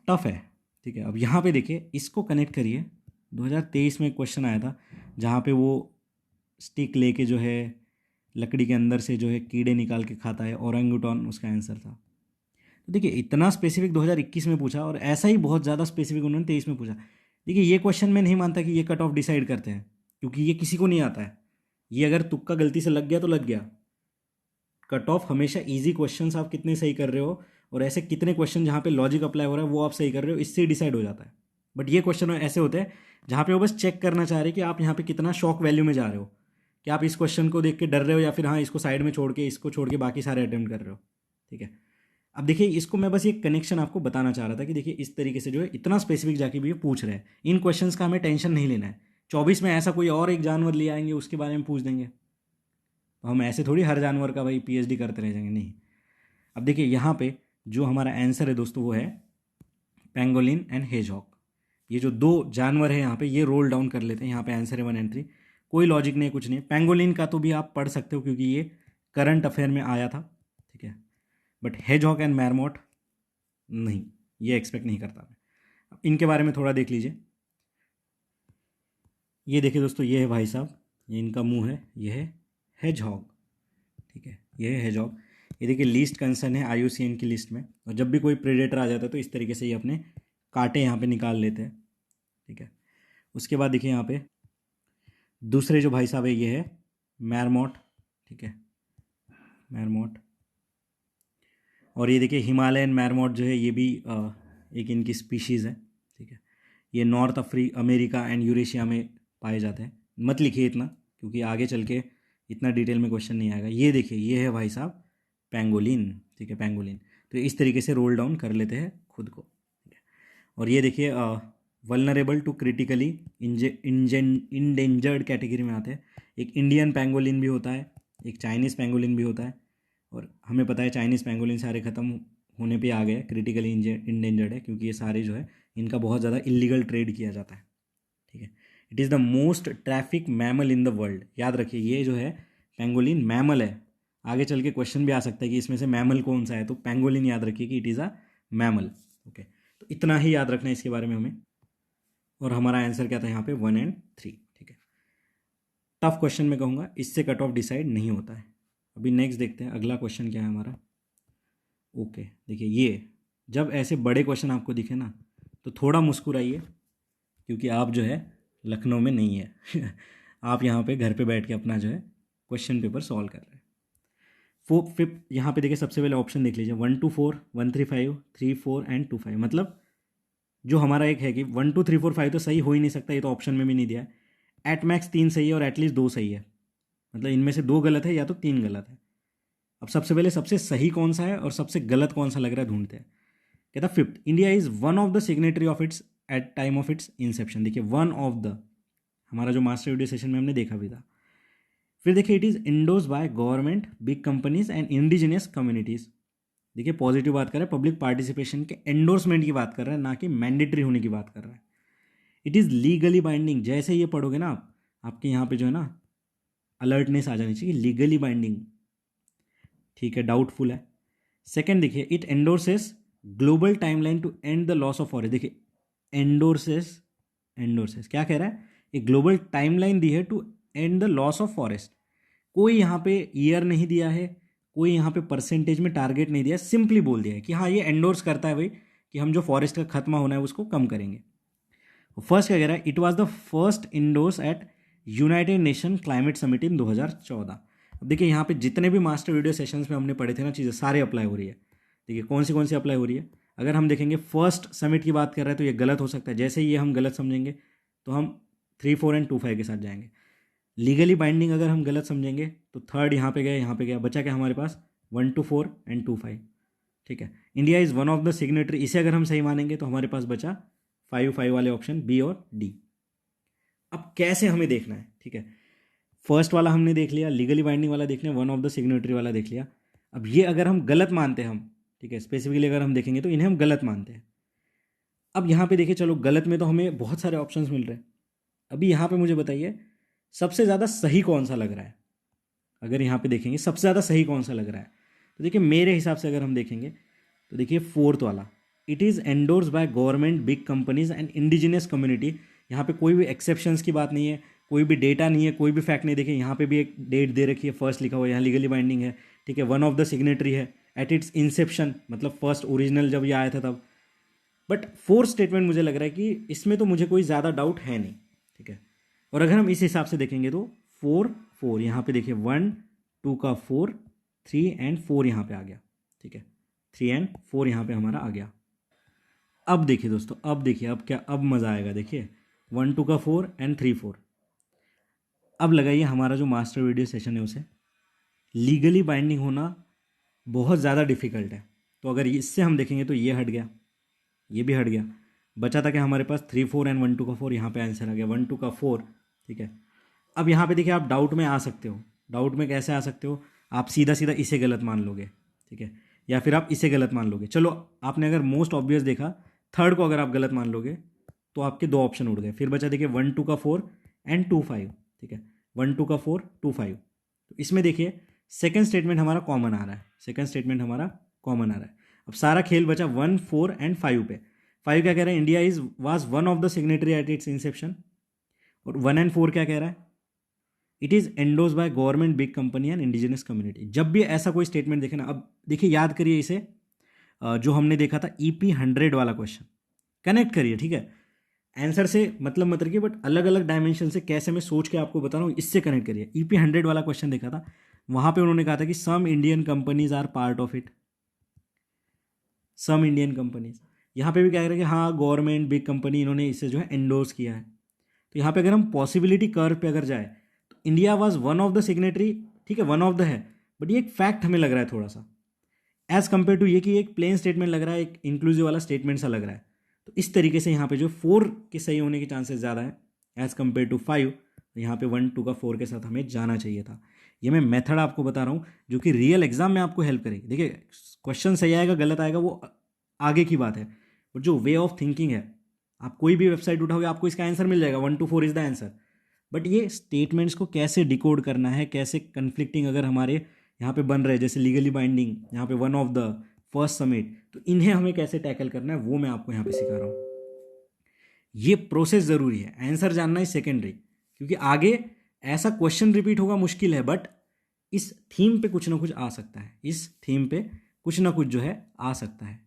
टफ है, ठीक है। अब यहाँ पे देखिए इसको कनेक्ट करिए, 2023 में क्वेश्चन आया था जहाँ पे वो स्टिक लेके जो है लकड़ी के अंदर से जो है कीड़े निकाल के खाता है, ओरंगुटान उसका आंसर था। तो देखिए इतना स्पेसिफिक 2021 में पूछा, और ऐसा ही बहुत ज़्यादा स्पेसिफिक उन्होंने 23 में पूछा। देखिए ये क्वेश्चन मैं नहीं मानता कि ये कट ऑफ डिसाइड करते हैं, क्योंकि ये किसी को नहीं आता है। ये अगर तुक्का गलती से लग गया तो लग गया। कट ऑफ हमेशा इजी क्वेश्चंस आप कितने सही कर रहे हो, और ऐसे कितने क्वेश्चन जहाँ पे लॉजिक अप्लाई हो रहा है वो आप सही कर रहे हो, इससे डिसाइड हो जाता है। बट ये क्वेश्चन ऐसे होते हैं जहाँ पे वो बस चेक करना चाह रहे हैं कि आप यहाँ पे कितना शॉक वैल्यू में जा रहे हो, कि आप इस क्वेश्चन को देख के डर रहे हो या फिर हाँ इसको साइड में छोड़ के इसको छोड़ के बाकी सारे अटेम्प्ट कर रहे हो, ठीक है। अब देखिए इसको मैं बस ये कनेक्शन आपको बताना चाह रहा था कि देखिए इस तरीके से जो है इतना स्पेसिफिक जाके भी ये पूछ रहे हैं, इन क्वेश्चंस का हमें टेंशन नहीं लेना है। 24 में ऐसा कोई और एक जानवर ले आएंगे उसके बारे में पूछ देंगे, तो हम ऐसे थोड़ी हर जानवर का भाई पीएचडी करते रह जाएंगे, नहीं। अब देखिए यहाँ पे जो हमारा आंसर है दोस्तों वो है पेंगोलिन एंड हेजहॉग। ये जो दो जानवर है यहाँ पे ये रोल डाउन कर लेते हैं, यहाँ पे आंसर है 1 and 3। कोई लॉजिक नहीं, कुछ नहीं। पेंगोलिन का तो भी आप पढ़ सकते हो क्योंकि ये करंट अफेयर में आया था, ठीक है। बट हेजहॉग एंड मैरमॉट नहीं, ये एक्सपेक्ट नहीं करता मैं। अब इनके बारे में थोड़ा देख लीजिए। ये देखिए दोस्तों, ये है भाई साहब, ये इनका मुंह है, ये है हेजहॉग, ठीक है, ये है हेजहॉग। ये देखिए लीस्ट कंसर्न है IUCN की लिस्ट में, और जब भी कोई प्रेडेटर आ जाता है तो इस तरीके से ये अपने कांटे यहाँ पे निकाल लेते हैं, ठीक है। उसके बाद देखिए यहाँ पे दूसरे जो भाई साहब है ये है मैरमॉट, ठीक है, मैरमॉट। और ये देखिए हिमालयन मैरमॉट जो है ये भी एक इनकी स्पीशीज़ है, ठीक है। ये नॉर्थ अमेरिका एंड यूरेशिया में पाए जाते हैं। मत लिखिए इतना क्योंकि आगे चल के इतना डिटेल में क्वेश्चन नहीं आएगा। ये देखिए ये है भाई साहब पेंगोलिन, ठीक है, पेंगोलिन। तो इस तरीके से रोल डाउन कर लेते हैं खुद को, ठीक है। और ये देखिए vulnerable to critically endangered category में आते हैं। एक इंडियन पेंगोलिन भी होता है, एक चाइनीज़ पेंगोलिन भी होता है, और हमें पता है चाइनीज़ पेंगोलिन सारे ख़त्म होने पे आ गए, क्रिटिकली इंडेंजर्ड है क्योंकि ये सारे जो है इनका बहुत ज़्यादा इलीगल ट्रेड किया जाता है, ठीक है। It is the most traffic mammal in the world. याद रखिए ये जो है पेंगोलिन मैमल है। आगे चल के क्वेश्चन भी आ सकता है कि इसमें से मैमल कौन सा है, तो पेंगोलिन याद रखिए कि it is a mammal, okay. तो इतना ही याद रखना है इसके बारे में हमें। और हमारा आंसर क्या था यहाँ पे 1 and 3, ठीक है। टफ क्वेश्चन में कहूँगा, इससे कट ऑफ डिसाइड नहीं होता है। अभी नेक्स्ट देखते हैं अगला क्वेश्चन क्या है हमारा। ओके देखिए ये जब ऐसे बड़े क्वेश्चन आपको दिखे ना तो थोड़ा मुस्कुराइए क्योंकि आप जो है लखनऊ में नहीं है आप यहाँ पे घर पे बैठ के अपना जो है क्वेश्चन पेपर सॉल्व कर रहे हैं। 5th यहाँ पे देखिए सबसे पहले ऑप्शन देख लीजिए 1 to 4, 1 3 5, 3 4 and 2 5। मतलब जो हमारा एक है कि 1 2 3 4 5 तो सही हो ही नहीं सकता, ये तो ऑप्शन में भी नहीं दिया है। एट मैक्स 3 सही है और एटलीस्ट 2 सही है, मतलब इनमें से 2 गलत है या तो 3 गलत है। अब सबसे पहले सबसे सही कौन सा है और सबसे गलत कौन सा लग रहा है ढूंढते हैं। कहता 5th India is one of the signatory of its at time of its inception. देखिए वन ऑफ द, हमारा जो मास्टर वीडियो सेशन में हमने देखा भी था। फिर देखिए it is endorse by government, big companies and indigenous communities. देखिए पॉजिटिव बात कर रहे हैं, पब्लिक पार्टिसिपेशन के एंडोर्समेंट की बात कर रहे हैं, ना कि मैंडेटरी होने की बात कर रहे हैं। It is legally binding. जैसे ये पढ़ोगे ना आप, आपके यहाँ पे जो है ना अलर्टनेस आ जानी चाहिए, लीगली बाइंडिंग, ठीक है, डाउटफुल है। सेकेंड देखिए it endorses global timeline to end the loss of forest. देखिए एंडोर्सेस, एंडोर्सेस क्या कह रहा है, एक ग्लोबल टाइमलाइन दी है to end the loss of forest. कोई यहाँ पे ईयर नहीं दिया है, कोई यहाँ पे परसेंटेज में टारगेट नहीं दिया, सिंपली बोल दिया है कि हाँ ये एंडोर्स करता है भाई कि हम जो फॉरेस्ट का खत्म होना है उसको कम करेंगे। फर्स्ट क्या कह रहा है, it was the first endorse at United Nation climate summit in 2014। अब देखिए यहाँ पे जितने भी मास्टर वीडियो सेशंस में हमने पढ़े थे ना चीज़ें, सारे अप्लाई हो रही है। देखिए कौन सी अप्लाई हो रही है। अगर हम देखेंगे फर्स्ट समिट की बात कर रहे हैं तो ये गलत हो सकता है, जैसे ही ये हम गलत समझेंगे तो हम 3 4 and 2 5 के साथ जाएंगे। लीगली बाइंडिंग अगर हम गलत समझेंगे तो थर्ड यहाँ पे गए, यहाँ पे गया, बचा क्या हमारे पास 1 to 4 and 2 5, ठीक है। India is one of the signatory, इसे अगर हम सही मानेंगे तो हमारे पास बचा 5 5 वाले ऑप्शन बी और डी। अब कैसे हमें देखना है, ठीक है, फर्स्ट वाला हमने देख लिया, लीगली बाइंडिंग वाला देख लिया, वन ऑफ द सिग्नेटरी वाला देख लिया। अब ये अगर हम गलत मानते हैं हम, ठीक है, स्पेसिफिकली अगर हम देखेंगे तो इन्हें हम गलत मानते हैं। अब यहाँ पे देखिए चलो गलत में तो हमें बहुत सारे ऑप्शंस मिल रहे हैं। अभी यहाँ पे मुझे बताइए सबसे ज़्यादा सही कौन सा लग रहा है। अगर यहाँ पे देखेंगे सबसे ज़्यादा सही कौन सा लग रहा है तो देखिए मेरे हिसाब से अगर हम देखेंगे तो देखिए 4th वाला, it is endorse bye government, big companies and indigenous community. यहाँ पे कोई भी एक्सेप्शंस की बात नहीं है, कोई भी डेटा नहीं है, कोई भी फैक्ट नहीं। देखिए यहाँ पे भी एक डेट दे रखी है, फर्स्ट लिखा हुआ है, यहाँ लीगली बाइंडिंग है, ठीक है, वन ऑफ द सिग्नेटरी है एट इट्स इंसेप्शन, मतलब फर्स्ट ओरिजिनल जब ये आया था तब। बट 4th स्टेटमेंट मुझे लग रहा है कि इसमें तो मुझे कोई ज़्यादा डाउट है नहीं, ठीक है। और अगर हम इस हिसाब से देखेंगे तो 4 4 यहाँ पे देखिए 1 2 का 4, 3 and 4 यहाँ पे आ गया, ठीक है, 3 and 4 यहाँ पे हमारा आ गया। अब देखिए दोस्तों, अब देखिए अब क्या, अब मज़ा आएगा। देखिए 1 2 का 4 and 3 4, अब लगाइए हमारा जो मास्टर वीडियो सेशन है उसे लीगली बाइंडिंग होना बहुत ज़्यादा डिफिकल्ट है। तो अगर इससे हम देखेंगे तो ये हट गया, ये भी हट गया, बचा था कि हमारे पास 3 4 एंड 1 2 का 4, यहाँ पे आंसर आ गया 1 2 का 4। ठीक है, अब यहाँ पे देखिए आप डाउट में आ सकते हो। डाउट में कैसे आ सकते हो? आप सीधा सीधा इसे गलत मान लोगे, ठीक है, या फिर आप इसे गलत मान लोगे। चलो आपने अगर मोस्ट ऑब्वियस देखा, थर्ड को अगर आप गलत मान लोगे तो आपके दो ऑप्शन उड़ गए। फिर बचा देखिए 1 2 का 4 एंड 2 5। ठीक है, 1 2 का 4 2 5। तो इसमें देखिए सेकेंड स्टेटमेंट हमारा कॉमन आ रहा है, सेकेंड स्टेटमेंट हमारा कॉमन आ रहा है। अब सारा खेल बचा 1 4 एंड 5 पे। 5 क्या कह रहा है? India is was one of the signatory at its inception. और 1 एंड 4 क्या कह रहा है? It is endorse bye government, big company and indigenous community. जब भी ऐसा कोई स्टेटमेंट देखे ना, अब देखिए याद करिए इसे, जो हमने देखा था EP 100 वाला क्वेश्चन, कनेक्ट करिए। ठीक है, आंसर से मतलब मत रखिए, बट अलग अलग डायमेंशन से कैसे मैं सोच के आपको बता रहा हूँ, इससे कनेक्ट करिए। EP 100 वाला क्वेश्चन देखा था, वहां पे उन्होंने कहा था कि some Indian companies are part of it, some Indian companies. यहाँ पे भी क्या कह रहे हैं कि हाँ गवर्नमेंट, बिग कंपनी, इन्होंने इसे जो है एंडोर्स किया है। तो यहाँ पे अगर हम पॉसिबिलिटी कर्व पे अगर जाए तो India was one of the signatory. ठीक है, वन ऑफ द है, बट ये एक फैक्ट हमें लग रहा है थोड़ा सा, एज कंपेयर टू ये कि एक प्लेन स्टेटमेंट लग रहा है, एक इंक्लूसिव वाला स्टेटमेंट सा लग रहा है। तो इस तरीके से यहाँ पे जो 4 के सही होने के चांसेस ज़्यादा है एज कंपेयर टू 5। तो यहाँ पे 1 2 का 4 के साथ हमें जाना चाहिए था। ये मैं मेथड आपको बता रहा हूँ जो कि रियल एग्जाम में आपको हेल्प करेगी। देखिए क्वेश्चन सही आएगा गलत आएगा वो आगे की बात है, बट जो वे ऑफ थिंकिंग है, आप कोई भी वेबसाइट उठाओगे आपको इसका आंसर मिल जाएगा, 1 2 4 इज द आंसर। बट ये स्टेटमेंट्स को कैसे डिकोड करना है, कैसे कन्फ्लिक्टिंग अगर हमारे यहाँ पे बन रहे हैं, जैसे लीगली बाइंडिंग, यहाँ पे one of the first summit, तो इन्हें हमें कैसे टैकल करना है वो मैं आपको यहाँ पे सिखा रहा हूँ। ये प्रोसेस ज़रूरी है, आंसर जानना ही सेकेंडरी, क्योंकि आगे ऐसा क्वेश्चन रिपीट होगा मुश्किल है, बट इस थीम पे कुछ ना कुछ आ सकता है, इस थीम पे कुछ ना कुछ जो है आ सकता है।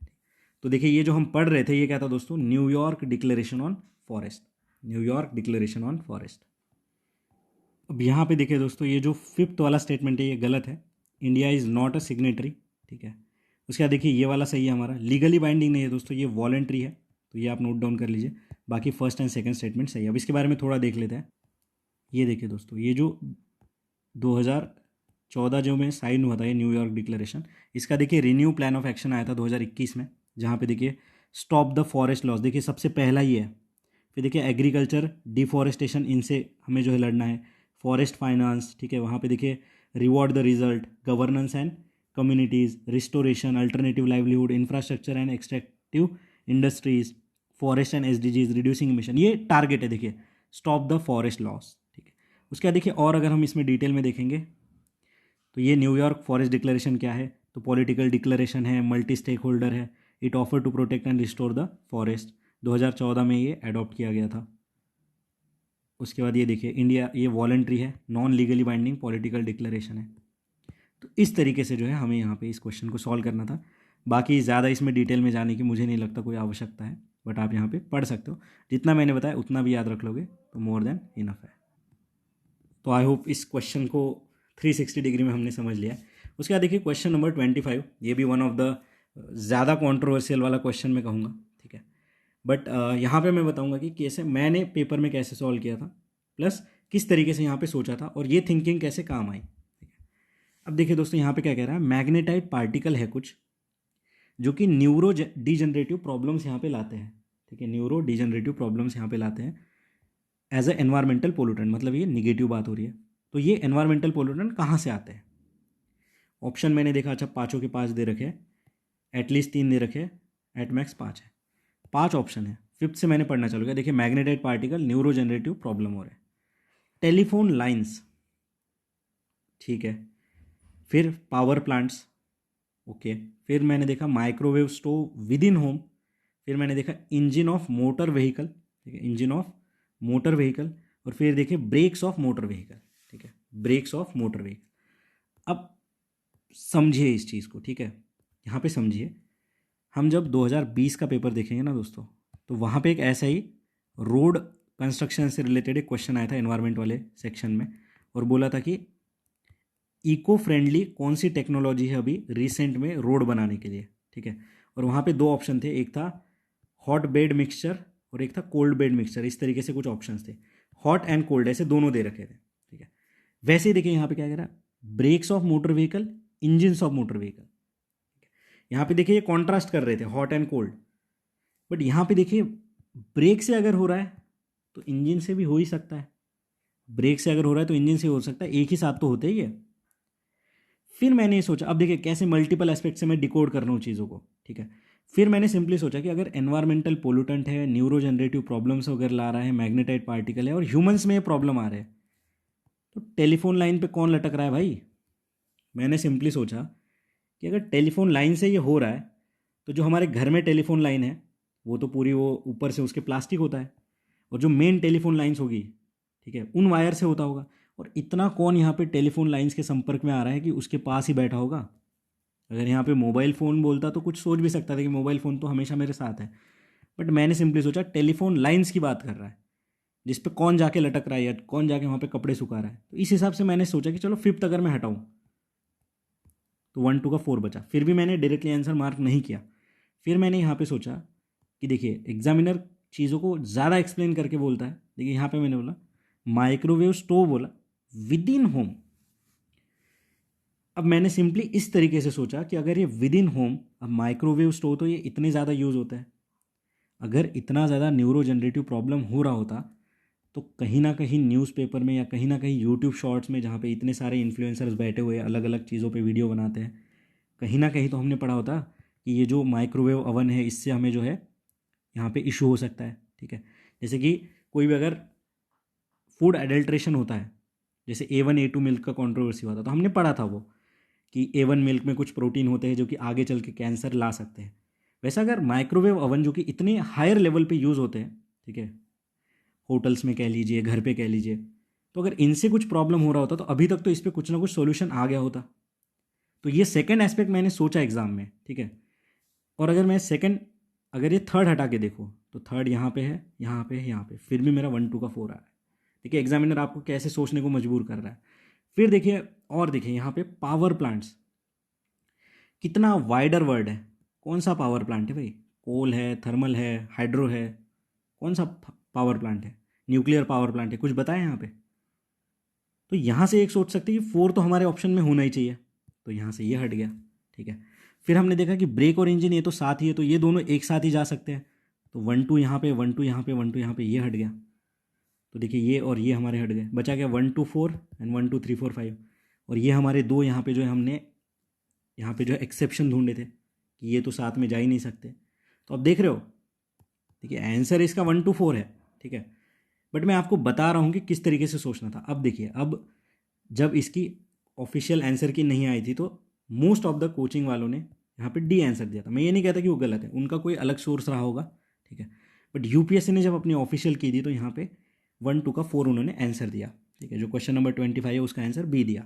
तो देखिए ये जो हम पढ़ रहे थे ये क्या था दोस्तों? New York declaration on forest, New York declaration on forest. अब यहाँ पे देखिए दोस्तों, ये जो फिफ्थ वाला स्टेटमेंट है ये गलत है, India is not a signatory. ठीक है, उसके बाद देखिए ये वाला सही है हमारा, लीगली बाइंडिंग नहीं है दोस्तों, ये वॉलेंट्री है, तो ये आप नोट डाउन कर लीजिए। बाकी फर्स्ट एंड सेकंड स्टेटमेंट सही है। अब इसके बारे में थोड़ा देख लेते हैं। ये देखिए दोस्तों, ये जो 2014 जो में साइन हुआ था ये न्यूयॉर्क डिक्लेरेशन, इसका देखिए रिन्यू प्लान ऑफ एक्शन आया था 2021 में, जहाँ पे देखिए स्टॉप द फॉरेस्ट लॉस, देखिए सबसे पहला ही है। फिर देखिए एग्रीकल्चर डिफॉरेस्टेशन, इनसे हमें जो है लड़ना है। फॉरेस्ट फाइनेंस, ठीक है, वहाँ पे देखिए reward the result, governance and communities, restoration, alternative livelihood, infrastructure and extractive industries, forest and SDGs, reducing emission, ये टारगेट है देखिए, स्टॉप द फॉरेस्ट लॉस। ठीक है, उसके बाद देखिए और अगर हम इसमें डिटेल में देखेंगे तो ये न्यूयॉर्क फॉरेस्ट डिक्लेरेशन क्या है, तो पॉलिटिकल डिक्लेरेशन है, मल्टी स्टेक होल्डर है, it offer to protect and restore the forest. 2014 में ये अडॉप्ट किया गया था। उसके बाद ये देखिए इंडिया, ये वॉलंटरी है, non legally binding political declaration है। तो इस तरीके से जो है हमें यहाँ पे इस क्वेश्चन को सॉल्व करना था। बाकी ज़्यादा इसमें डिटेल में जाने की मुझे नहीं लगता कोई आवश्यकता है, बट आप यहाँ पे पढ़ सकते हो, जितना मैंने बताया उतना भी याद रख लोगे तो मोर देन इनफ है। तो आई होप इस क्वेश्चन को 360 डिग्री में हमने समझ लिया। उसके बाद देखिए क्वेश्चन नंबर 25, ये भी वन ऑफ द ज़्यादा कॉन्ट्रोवर्शियल वाला क्वेश्चन मैं कहूँगा। ठीक है, बट यहाँ पे मैं बताऊँगा कि कैसे मैंने पेपर में कैसे सॉल्व किया था, प्लस किस तरीके से यहाँ पे सोचा था और ये थिंकिंग कैसे काम आई। ठीक है, अब देखिए दोस्तों यहाँ पे क्या कह रहा है, मैग्नेटाइट पार्टिकल है कुछ जो कि न्यूरो डिजनरेटिव प्रॉब्लम्स यहाँ पे लाते हैं। ठीक है, न्यूरो डिजनरेटिव प्रॉब्लम्स यहाँ पे लाते हैं एज ए एनवायरमेंटल पोल्यूटेंट, मतलब ये निगेटिव बात हो रही है। तो ये एनवायरमेंटल पोल्यूटेंट कहाँ से आते हैं? ऑप्शन मैंने देखा, अच्छा पाँचों के 5 दे रखे, एटलीस्ट 3 दे रखे, एट मैक्स 5 है, 5 ऑप्शन है। फिफ्थ से मैंने पढ़ना चालू किया, देखिए magnetite particle, neuro generative problem हो रहे हैं, टेलीफोन लाइन्स, ठीक है, फिर पावर प्लांट्स, ओके, फिर मैंने देखा microwave stove with in home, फिर मैंने देखा इंजन ऑफ मोटर व्हीकल, ठीक है, इंजन ऑफ मोटर व्हीकल, और फिर देखिए ब्रेक्स ऑफ मोटर व्हीकल। ठीक है, ब्रेक्स ऑफ मोटर व्हीकल। अब समझिए इस चीज़ को, ठीक है, यहाँ पे समझिए। हम जब 2020 का पेपर देखेंगे ना दोस्तों, तो वहाँ पे एक ऐसा ही रोड कंस्ट्रक्शन से रिलेटेड एक क्वेश्चन आया था एनवायरनमेंट वाले सेक्शन में, और बोला था कि इको फ्रेंडली कौन सी टेक्नोलॉजी है अभी रिसेंट में रोड बनाने के लिए। ठीक है, और वहाँ पे 2 ऑप्शन थे, एक था हॉट बेड मिक्सचर और एक था कोल्ड बेड मिक्सचर, इस तरीके से कुछ ऑप्शंस थे, हॉट एंड कोल्ड ऐसे दोनों दे रखे थे। ठीक है, वैसे ही देखिए यहाँ पे क्या कह रहा है, brakes of motor vehicle, engines of motor vehicle. यहाँ पे देखिए ये कॉन्ट्रास्ट कर रहे थे हॉट एंड कोल्ड, बट यहाँ पे देखिए ब्रेक से अगर हो रहा है तो इंजन से भी हो ही सकता है, ब्रेक से अगर हो रहा है तो इंजन से हो सकता है, एक ही साथ तो होते ही है। फिर मैंने ये सोचा, अब देखिए कैसे मल्टीपल एस्पेक्ट से मैं डिकोड कर रहा हूँ चीज़ों को, ठीक है। फिर मैंने सिंपली सोचा कि अगर एनवायरमेंटल पोल्यूटेंट है, न्यूरो जनरेटिव प्रॉब्लम्स वगैरह ला रहा है, मैग्नेटाइट पार्टिकल है और ह्यूमंस में ये प्रॉब्लम आ रहे हैं, तो टेलीफोन लाइन पे कौन लटक रहा है भाई। मैंने सिंपली सोचा कि अगर टेलीफोन लाइन से ये हो रहा है तो जो हमारे घर में टेलीफोन लाइन है वो तो पूरी वो ऊपर से उसके प्लास्टिक होता है, और जो मेन टेलीफोन लाइंस होगी, ठीक है, उन वायर से होता होगा। और इतना कौन यहाँ पे टेलीफोन लाइंस के संपर्क में आ रहा है कि उसके पास ही बैठा होगा। अगर यहाँ पे मोबाइल फ़ोन बोलता तो कुछ सोच भी सकता था कि मोबाइल फ़ोन तो हमेशा मेरे साथ है, बट मैंने सिंपली सोचा टेलीफोन लाइंस की बात कर रहा है, जिस पे कौन जाके लटक रहा है या कौन जाके वहाँ पे कपड़े सुखा रहा है। तो इस हिसाब से मैंने सोचा कि चलो फिफ्थ अगर मैं हटाऊँ तो 1 2 का 4 बचा। फिर भी मैंने डायरेक्टली आंसर मार्क नहीं किया। फिर मैंने यहाँ पे सोचा कि देखिए एग्जामिनर चीज़ों को ज़्यादा एक्सप्लेन करके बोलता है। देखिए यहाँ पे मैंने बोला माइक्रोवेव स्टोव, बोला विद इन होम। अब मैंने सिंपली इस तरीके से सोचा कि अगर ये विद इन होम, अब माइक्रोवेव स्टोव तो ये इतने ज़्यादा यूज़ होता है, अगर इतना ज़्यादा न्यूरो जनरेटिव प्रॉब्लम हो रहा होता तो कहीं ना कहीं न्यूज़पेपर में या कहीं ना कहीं यूट्यूब शॉर्ट्स में, जहाँ पे इतने सारे इन्फ्लुएंसर्स बैठे हुए अलग अलग चीज़ों पे वीडियो बनाते हैं, कहीं ना कहीं तो हमने पढ़ा होता कि ये जो माइक्रोवेव ओवन है इससे हमें जो है यहाँ पे इशू हो सकता है, ठीक है। जैसे कि कोई भी अगर फूड एडल्ट्रेशन होता है, जैसे A1 A2 मिल्क का कंट्रोवर्सी हुआ था, तो हमने पढ़ा था वो कि A1 मिल्क में कुछ प्रोटीन होते हैं जो कि आगे चल के कैंसर ला सकते हैं। वैसा अगर माइक्रोवेव ओवन जो कि इतने हायर लेवल पे यूज़ होते हैं, ठीक है, होटल्स में कह लीजिए, घर पे कह लीजिए, तो अगर इनसे कुछ प्रॉब्लम हो रहा होता तो अभी तक तो इस पर कुछ ना कुछ सोल्यूशन आ गया होता। तो ये सेकंड एस्पेक्ट मैंने सोचा एग्जाम में, ठीक है। और अगर मैं सेकंड, अगर ये थर्ड हटा के देखो तो थर्ड यहाँ पे है, यहाँ पे है, यहाँ पे, फिर भी मेरा 1 2 का 4 आया है। देखिए एग्जामिनर आपको कैसे सोचने को मजबूर कर रहा है। फिर देखिए, और देखिए यहाँ पे पावर प्लांट्स, कितना वाइडर वर्ड है। कौन सा पावर प्लांट है भाई, कोल है, थर्मल है, हाइड्रो है, कौन सा पावर प्लांट है, न्यूक्लियर पावर प्लांट है, कुछ बताएं यहाँ पे। तो यहाँ से एक सोच सकते हैं कि 4 तो हमारे ऑप्शन में होना ही चाहिए, तो यहाँ से ये हट गया, ठीक है। फिर हमने देखा कि ब्रेक और इंजन ये तो साथ ही है, तो ये दोनों एक साथ ही जा सकते हैं, तो 1 2 यहाँ पे, 1 2 यहाँ पे, 1 2 यहाँ पे, ये हट गया। तो देखिए ये और ये हमारे हट गए, बचा क्या 1 2 4 एंड 1 2 3 4 5। और ये हमारे दो यहाँ पे जो है हमने यहाँ पे जो है एक्सेप्शन ढूंढे थे कि ये तो साथ में जा ही नहीं सकते। तो अब देख रहे हो, देखिए आंसर इसका 1 2 4 है, ठीक है, बट मैं आपको बता रहा हूँ कि किस तरीके से सोचना था। अब देखिए, अब जब इसकी ऑफिशियल आंसर की नहीं आई थी तो मोस्ट ऑफ द कोचिंग वालों ने यहाँ पे डी आंसर दिया था। मैं ये नहीं कहता कि वो गलत है, उनका कोई अलग सोर्स रहा होगा, ठीक है, बट यूपीएससी ने जब अपनी ऑफिशियल की थी तो यहाँ पे 1 2 का 4 उन्होंने आंसर दिया, ठीक है। जो क्वेश्चन नंबर 25 है उसका आंसर बी दिया।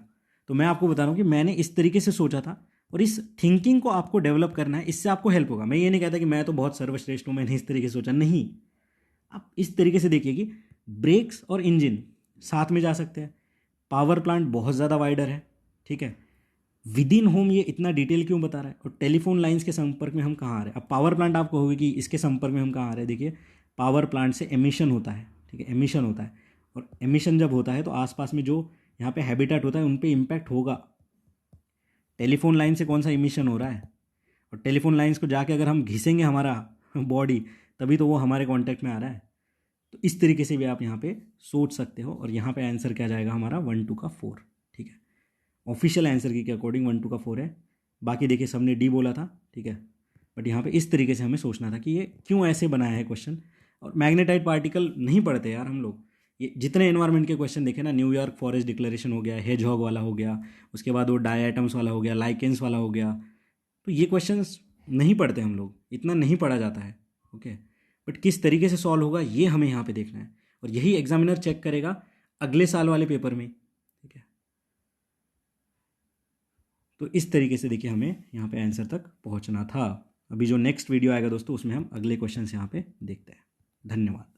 तो मैं आपको बता रहा हूँ कि मैंने इस तरीके से सोचा था, और इस थिंकिंग को आपको डेवलप करना है, इससे आपको हेल्प होगा। मैं ये नहीं कहता कि मैं तो बहुत सर्वश्रेष्ठ हूँ, मैंने इस तरीके से सोचा, नहीं। आप इस तरीके से देखिए कि ब्रेक्स और इंजन साथ में जा सकते हैं, पावर प्लांट बहुत ज़्यादा वाइडर है, ठीक है, विद इन होम ये इतना डिटेल क्यों बता रहा है, और टेलीफोन लाइंस के संपर्क में हम कहाँ आ रहे हैं। अब पावर प्लांट आपको होगी कि इसके संपर्क में हम कहाँ आ रहे हैं। देखिए पावर प्लांट से एमिशन होता है, ठीक है, एमिशन होता है, और एमिशन जब होता है तो आसपास में जो यहाँ पे हैबिटेट होता है उन पे इम्पैक्ट होगा। टेलीफोन लाइन से कौन सा इमिशन हो रहा है, और टेलीफोन लाइंस को जाके अगर हम घिसेंगे हमारा बॉडी, तभी तो वो हमारे कांटेक्ट में आ रहा है। तो इस तरीके से भी आप यहाँ पे सोच सकते हो, और यहाँ पे आंसर क्या जाएगा हमारा 1 2 का 4, ठीक है। ऑफिशियल आंसर की अकॉर्डिंग 1 2 का 4 है। बाकी देखिए सबने डी बोला था, ठीक है, बट यहाँ पे इस तरीके से हमें सोचना था कि ये क्यों ऐसे बनाया है क्वेश्चन। और मैग्नेटाइट पार्टिकल नहीं पढ़ते यार हम लोग, ये जितने एनवायरनमेंट के क्वेश्चन देखे ना, न्यूयॉर्क फॉरेस्ट डिक्लेरेशन हो गया, हेजहॉग वाला हो गया, उसके बाद वो डायटम्स वाला हो गया, लाइकेंस वाला हो गया, तो ये क्वेश्चंस नहीं पढ़ते हम लोग, इतना नहीं पढ़ा जाता है, ओके। बट किस तरीके से सॉल्व होगा ये हमें यहाँ पे देखना है, और यही एग्जामिनर चेक करेगा अगले साल वाले पेपर में, ठीक है। तो इस तरीके से देखिए हमें यहाँ पे आंसर तक पहुँचना था। अभी जो नेक्स्ट वीडियो आएगा दोस्तों उसमें हम अगले क्वेश्चन यहाँ पे देखते हैं। धन्यवाद।